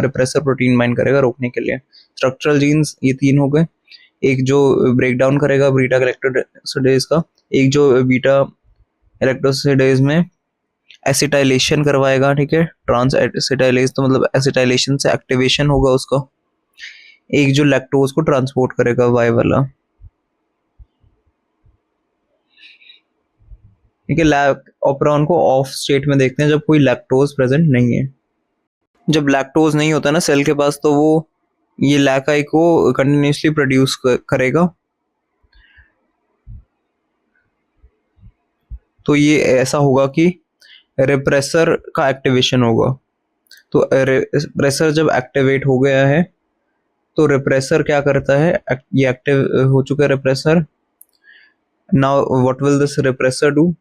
रिप्रेसर प्रोटीन बाइंड करेगा रोकने के लिए। स्ट्रक्चरल जीन्स ये 3 हो गए, एक जो ब्रेक डाउन करेगा बीटा गैलेक्टोसिडेज का, एक जो बीटा गैलेक्टोसिडेज में एसिटाइलेशन करवाएगा। ठीक है, ट्रांस एसिटाइलेज तो मतलब एसिटाइलेशन से एक्टिवेशन होगा उसका। एक जो लैक्टोज को ट्रांसपोर्ट करेगा, वाई वाला। ठीक है, लैक ऑपेरॉन को ऑफ स्टेट में देखते हैं जब कोई लैक्टोज प्रेजेंट नहीं है। जब लैक्टोज नहीं होता ना सेल के पास, तो वो ये लैकाई को कंटिन्यूसली प्रोड्यूस करेगा। तो ये ऐसा होगा कि रिप्रेसर का एक्टिवेशन होगा। तो रिप्रेसर जब एक्टिवेट हो गया है तो रिप्रेसर क्या करता है, ये एक्टिव हो चुका है repressor. Now what will this repressor do,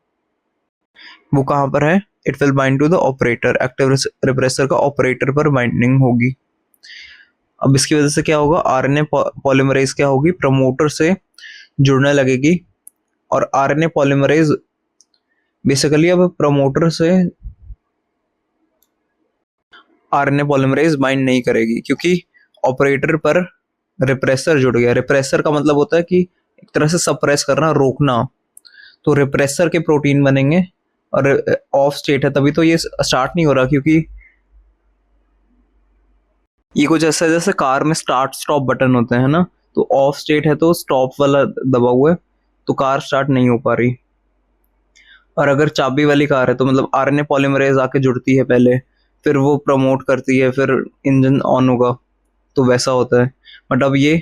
वो कहाँ पर है, it will bind to the operator. Active repressor का ऑपरेटर पर बाइंडिंग होगी। अब इसकी वजह से क्या होगा, आरएनए पॉलीमरेज क्या होगी, प्रमोटर से जुड़ने लगेगी। और आरएनए पॉलीमरेज बेसिकली अब प्रमोटर से आरएनए पॉलीमरेज बाइंड नहीं करेगी, क्योंकि ऑपरेटर पर रिप्रेसर जुड़ गया। रिप्रेसर का मतलब होता है कि एक तरह से सप्रेस करना, रोकना। तो रिप्रेसर के प्रोटीन बनेंगे और ऑफ स्टेट है तभी तो ये स्टार्ट नहीं हो रहा, क्योंकि ये कुछ ऐसा है जैसे कार में स्टार्ट स्टॉप बटन होते हैं ना, तो ऑफ स्टेट है तो स्टॉप वाला दबा हुआ है, तो कार स्टार्ट नहीं हो पा रही। और अगर चाबी वाली कार है तो मतलब आरएनए पॉलीमरेज आके जुड़ती है पहले, फिर वो प्रमोट करती है, फिर इंजन ऑन होगा, तो वैसा होता है। बट अब ये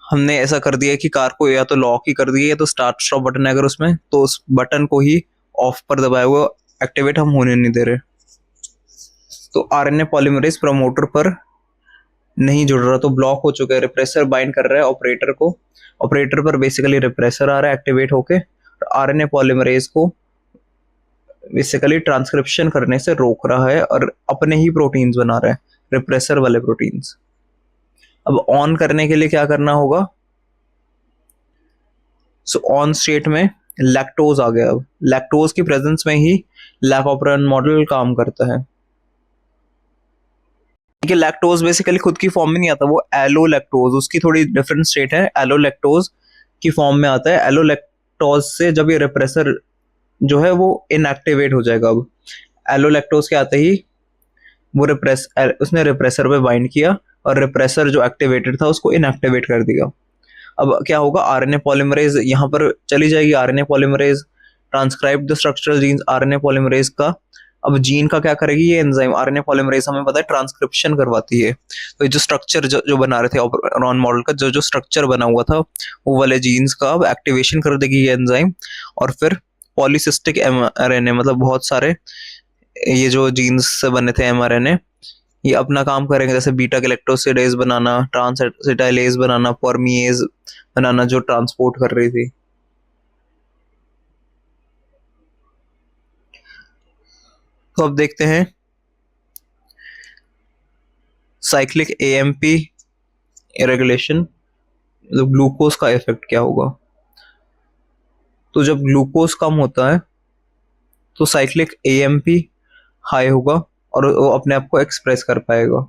हमने ऐसा कर दिया है कि कार को या तो लॉक ही कर दिया, या तो स्टार्ट स्टॉप बटन है अगर उसमें, तो उस बटन को ही ऑफ पर दबाया हुआ एक्टिवेट हम होने नहीं दे रहे। तो आरएनए पॉलीमरेज प्रमोटर पर नहीं जुड़ रहा, तो ब्लॉक हो चुका है। रिप्रेसर बाइंड कर रहा है ऑपरेटर को, ऑपरेटर पर बेसिकली रिप्रेसर आ रहा है एक्टिवेट होके, और आरएनए पॉलीमरेज को बेसिकली ट्रांसक्रिप्शन करने से रोक रहा है और अपने ही प्रोटीन्स बना रहा है, रिप्रेसर वाले प्रोटीन्स। अब ऑन करने के लिए क्या करना होगा? सो ऑन स्टेट में लैक्टोज आ गया। अब लैक्टोज की प्रेजेंस में ही लैक ऑपरेंट मॉडल काम करता है। कि लैक्टोज बेसिकली खुद की फॉर्म में नहीं आता, वो एलोलैक्टोज, उसकी थोड़ी डिफरेंट स्टेट है, एलोलैक्टोज की फॉर्म में आता है। एलोलैक्टोज से जब ये रिप्रेसर जो है वो इनएक्टिवेट हो जाएगा। अब एलोलैक्टोज के आते ही वो उसने रिप्रेसर पे बाइंड किया, और रिप्रेसर जो एक्टिवेटेड था उसको इनएक्टिवेट कर दिया। अब क्या होगा? आरएनए पॉलीमरेज यहाँ पर चली जाएगी, RNA polymerase transcribe the structural genes RNA polymerase का। अब जीन का क्या करेगी ये एंजाइम? आरएनए पॉलीमरेज हमें पता है ट्रांसक्रिप्शन करवाती है, तो ये जो स्ट्रक्चर जो बना रहे थे ऑपरेरॉन मॉडल का, जो स्ट्रक्चर बना हुआ था वो वाले जीन्स का अब एक्टिवेशन कर देगी ये एंजाइम, और फिर पॉलीसिस्टिक एमआरएनए, मतलब बहुत सारे ये जो जीन्स से बने थे एमआरएनए, ये अपना काम करेंगे, जैसे बीटा गैलेक्टोसिडेज बनाना, ट्रांसएसिटाइलेज बनाना, परमिएज बनाना, जो ट्रांसपोर्ट कर रही थी। तो अब देखते हैं साइक्लिक एएमपी रेगुलेशन, मतलब ग्लूकोज का इफेक्ट क्या होगा। तो जब ग्लूकोज कम होता है तो साइक्लिक एएमपी हाई होगा और वो अपने आप को एक्सप्रेस कर पाएगा।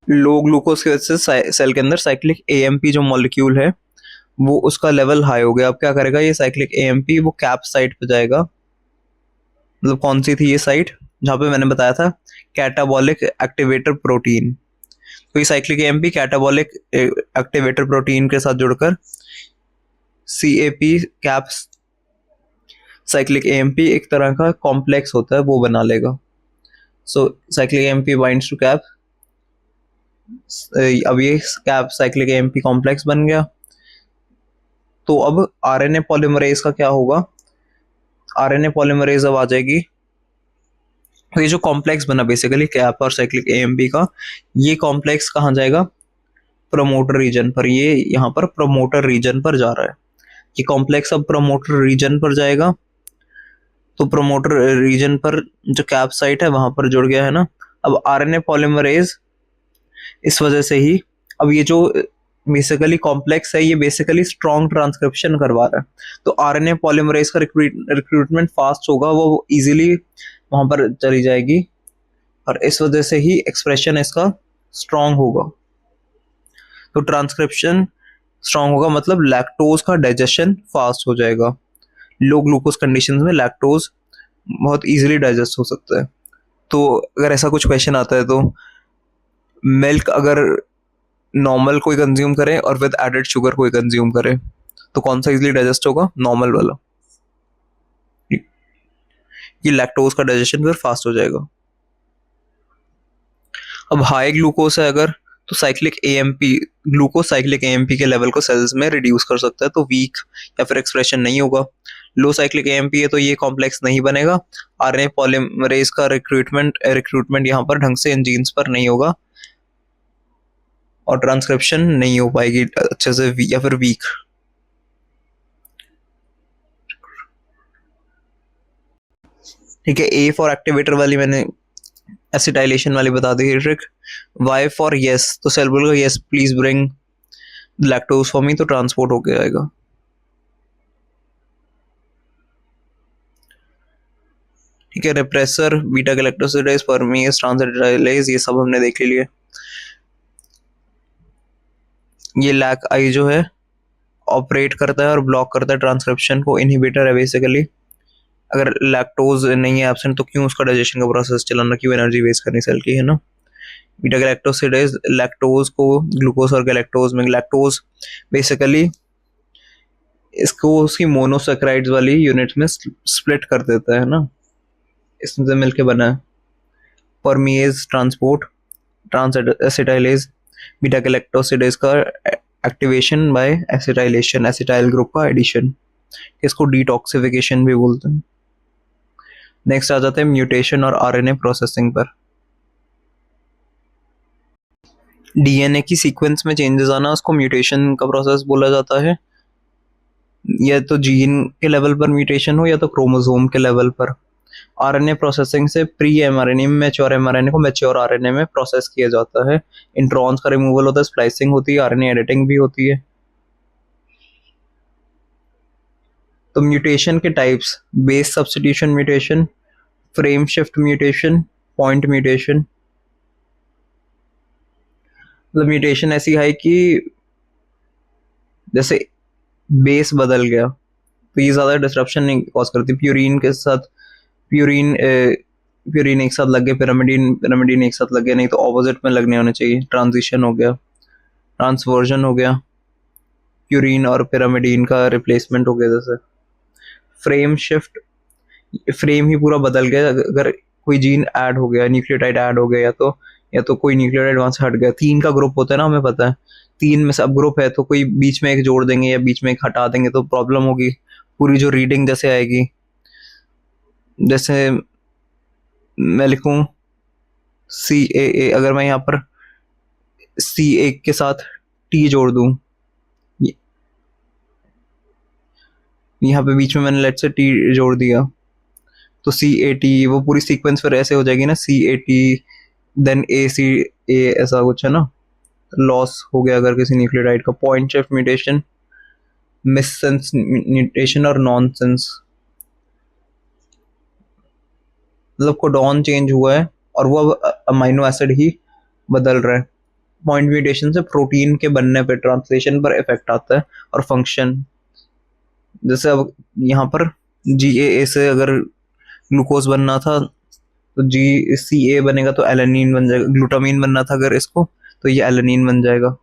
लो ग्लूकोज की वजह से सेल के अंदर साइक्लिक एएमपी जो मॉलिक्यूल है वो उसका लेवल हाई हो गया। अब क्या करेगा ये साइक्लिक एएमपी? वो कैप साइट पे जाएगा। मतलब कौन सी थी ये साइट? जहां पे मैंने बताया था कैटाबॉलिक एक्टिवेटर प्रोटीन। तो ये cyclic AMP catabolic activator protein के साथ जुड़कर सीएपी कैप्स साइक्लिक एएमपी एक तरह का कॉम्प्लेक्स होता है वो बना लेगा। So cyclic AMP binds to CAP. अब ये कैप साइक्लिक एएमपी कॉम्प्लेक्स बन गया। तो अब आरएनए पॉलीमरेज का क्या होगा? आरएनए पॉलीमरेज अब आ जाएगी, तो ये जो कॉम्प्लेक्स बना बेसिकली कैप और साइक्लिक एएमपी का, ये कॉम्प्लेक्स कहाँ जाएगा? प्रमोटर रीजन पर। ये यहाँ पर प्रमोटर रीजन पर जा रहा है। ये कॉम्प्लेक्स अब प्रमोटर रीजन पर जाएगा, तो प्रमोटर रीजन पर जो कैप साइट है वहां पर जुड़ गया है ना। अब आरएनए पॉलीमरेज इस वजह से ही, अब ये जो बेसिकली कॉम्प्लेक्स है ये बेसिकली स्ट्रॉन्ग ट्रांसक्रिप्शन करवा रहा है, तो आरएनए पॉलीमरेज का रिक्रूटमेंट फास्ट होगा, वो इजीली वहां पर चली जाएगी, और इस वजह से ही एक्सप्रेशन इसका स्ट्रॉन्ग होगा। तो ट्रांसक्रिप्शन स्ट्रॉन्ग होगा मतलब लैक्टोज का डाइजेशन फास्ट हो जाएगा। लो ग्लूकोज कंडीशंस में लैक्टोज बहुत इजीली डाइजेस्ट हो सकता है। तो अगर ऐसा कुछ क्वेश्चन आता है तो मिल्क अगर नॉर्मल कोई कंज्यूम करे और विद एडेड शुगर कोई कंज्यूम करे तो कौन सा इजीली डाइजेस्ट होगा? नॉर्मल वाला। ये लैक्टोज का डाइजेशन फिर फास्ट हो जाएगा। अब हाई ग्लूकोज है अगर, तो cyclic AMP, glucose cyclic AMP के लेवल को सेल्स में रिड्यूस कर सकता है, तो वीक या फिर एक्सप्रेशन नहीं होगा। लो साइक्लिक एएमपी है तो ये कॉम्प्लेक्स नहीं बनेगा, आरएनए पॉलीमरेज का रिक्रूटमेंट यहाँ पर ढंग से इन जीन्स पर नहीं होगा, और ट्रांसक्रिप्शन नहीं हो पाएगी अच्छे से, या फिर वीक। ठीक है, ए फॉर एक्टिवेटर वाली मैंने एसिटाइलेशन वाली बता दी ट्रिक। वाई फॉर यस, तो सेल बोलेगा yes please bring lactose for me, तो ट्रांसपोर्ट होके आएगा। ठीक है, रिप्रेसर, बीटा गैलेक्टोसिडेज, परमिएज, ट्रांसएसिटाइलेज, ये सब हमने देख लिए। ये लैक आई जो है ऑपरेट करता है और ब्लॉक करता है ट्रांसक्रिप्शन को, इनहिबिटर है बेसिकली। अगर लैक्टोज नहीं है एब्सेंट तो क्यों उसका डाइजेशन का प्रोसेस चलाना, क्यों एनर्जी वेस्ट करनी सेल की, है ना। बीटा गैलेक्टोसिडेज लैक्टोज को ग्लूकोज और गैलेक्टोज में, लैक्टोज बेसिकली इसको उसकी मोनोसेक्राइड्स वाली यूनिट में स्प्लिट कर देता है ना, इसमें मिलके बना है। Permease transport transacetylase, beta galactosidase का activation by acetylation, acetyl group का एडिशन, इसको डिटॉक्सिफिकेशन भी बोलते हैं। नेक्स्ट आ जाते हैं म्यूटेशन और आरएनए प्रोसेसिंग पर। डीएनए की सीक्वेंस में चेंजेस आना उसको म्यूटेशन का प्रोसेस बोला जाता है। या तो जीन के लेवल पर म्यूटेशन हो या तो क्रोमोसोम के लेवल पर। आरएनए प्रोसेसिंग से प्री एमआरएनए में मैच्योर एमआरएनए को मैच्योर आरएनए में प्रोसेस किया जाता है। इंट्रॉन्स का रिमूवल होता है, स्प्लाइसिंग होती है, आरएनए एडिटिंग भी होती है। तो म्यूटेशन के types, base substitution mutation, frame shift mutation, point mutation. मतलब म्यूटेशन ऐसी है कि जैसे बेस बदल गया तो ये ज्यादा डिस्ट्रप्शन नहीं कॉज करती। प्यूरिन के साथ प्यूरिन एक साथ लग गए, पिरामिडीन एक साथ लग गए, नहीं तो ऑपोजिट में लगने होने चाहिए। ट्रांजिशन हो गया, ट्रांसवर्जन हो गया, प्यूरिन और पिरामिडीन का रिप्लेसमेंट हो गया। जैसे फ्रेम शिफ्ट, फ्रेम ही पूरा बदल गया। अगर कोई जीन ऐड हो गया, न्यूक्लियोटाइड ऐड हो गया, या तो कोई न्यूक्लियोटाइड वहां से हट गया। 3 का ग्रुप होता है ना, हमें पता है 3 में सब ग्रुप है, तो कोई बीच में एक जोड़ देंगे या बीच में एक हटा देंगे तो प्रॉब्लम होगी। पूरी जो रीडिंग जैसे आएगी, जैसे मैं लिखूं CAA, अगर मैं यहाँ पर CA के साथ T जोड़ दूं, यहाँ पे बीच में मैंने लेट से T जोड़ दिया तो CAT, वो पूरी सीक्वेंस फिर ऐसे हो जाएगी ना, CAT देन ACA, ऐसा कुछ है ना। लॉस हो गया अगर किसी न्यूक्लियोटाइड का। पॉइंट शिफ्ट म्यूटेशन, मिससेंस म्यूटेशन और नॉनसेंस, मतलब कोडॉन चेंज हुआ है और वो अब अमाइनो एसिड ही बदल रहा है। पॉइंट म्यूटेशन से प्रोटीन के बनने पर, ट्रांसलेशन पर इफेक्ट आता है और फंक्शन। जैसे अब यहाँ पर GAA से अगर ग्लूकोज बनना था तो GCA बनेगा तो एलेनिन बन जाएगा। ग्लूटामीन बनना था अगर इसको तो ये एलेनिन बन जाएगा।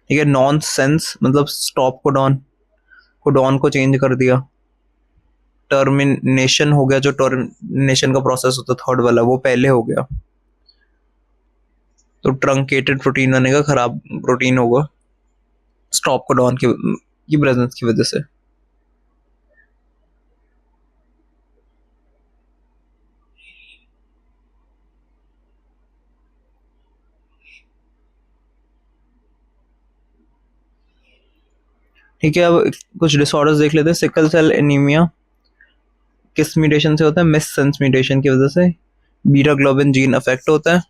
ठीक है। नॉन सेंस मतलब स्टॉप कोडॉन को चेंज कर दिया। टर्मिनेशन हो गया, जो टर्मिनेशन का प्रोसेस होता है थर्ड वाला, वो पहले हो गया तो ट्रंकेटेड प्रोटीन बनेगा, खराब प्रोटीन होगा स्टॉप कोडॉन की प्रेजेंस की वजह से। ठीक है, अब कुछ डिसऑर्डर्स देख लेते हैं। सिकल सेल एनीमिया किस म्यूटेशन से होता है? मिससेंस म्यूटेशन की वजह से। बीटा ग्लोबिन जीन अफेक्ट होता है,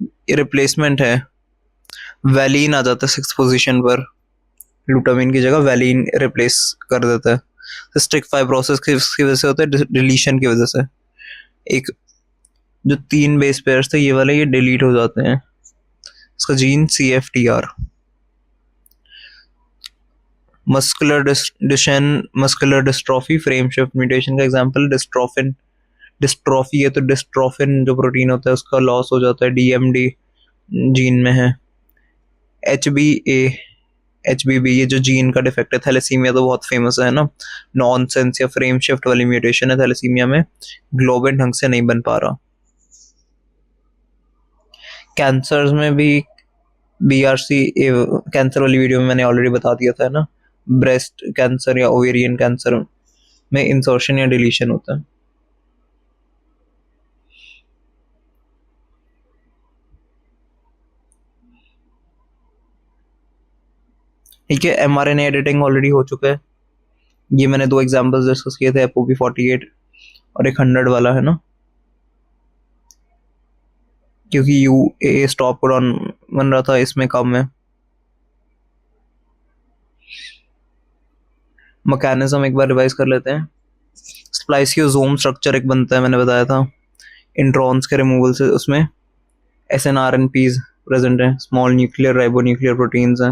ये रिप्लेसमेंट है। वैलीन आ जाता है 6th पोजीशन पर, ग्लूटामिन की जगह वैलीन रिप्लेस कर देता है। सिस्टिक फाइब्रोसिस की वजह से होता है, डिलीशन की वजह से। एक जो 3 बेस पेयर्स थे ये वाले, ये डिलीट हो जाते हैं। इसका gene CFTR। Muscular dystrophy, frame shift mutation का एग्जांपल डिस्ट्रॉफी है तो डिस्ट्रॉफिन जो प्रोटीन होता है उसका लॉस हो जाता है, DMD जीन में है। HBB ये जो जीन का डिफेक्ट है। थैलेसीमिया तो बहुत फेमस है ना, नॉनसेंस या फ्रेम शिफ्ट वाली म्यूटेशन है थैलेसीमिया में, ग्लोबिन ढंग से नहीं बन पा रहा। कैंसर्स में भी BRC, कैंसर वाली वीडियो में मैंने ऑलरेडी बता दिया था ना, ब्रेस्ट कैंसर या ओवेरियन कैंसर में इंसर्शन या डिलीशन होता है। ठीक है, mRNA एडिटिंग ऑलरेडी हो चुका है। ये मैंने 2 एग्जांपल्स डिस्कस किए थे, ApoB48 और एक 100 वाला है ना, क्योंकि UAA स्टॉप कोडॉन बन रहा था, इसमें कम है। मैकेनिज्म एक बार रिवाइज कर लेते हैं। स्प्लाइसियोसोम स्ट्रक्चर एक बनता है, मैंने बताया था, इंट्रॉन्स के रिमूवल से उसमें SNRNPs प्रेजेंट हैं, स्मॉल न्यूक्लियर राइबोन्यूक्लियर प्रोटीन्स हैं।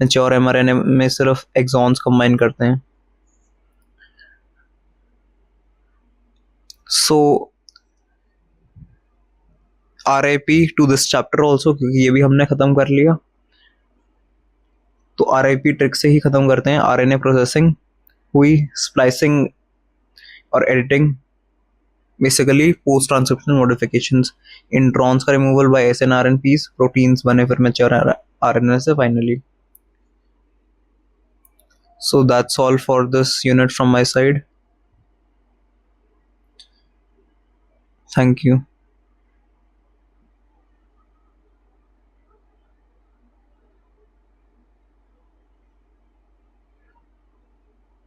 मैच्योर एमआरएनए में सिर्फ एक्सॉन्स कंबाइन करते हैं। So RIP to this chapter also, क्योंकि ये भी हमने खत्म कर लिया। तो RIP ट्रिक से ही खत्म करते हैं। RNA प्रोसेसिंग हुई, स्प्लाइसिंग और editing, basically post transcriptional modifications, introns का रिमूवल बाय SNRNPs, प्रोटीन्स बने फिर मैच्योर RNA से finally. So that's all for this unit from my side. Thank you.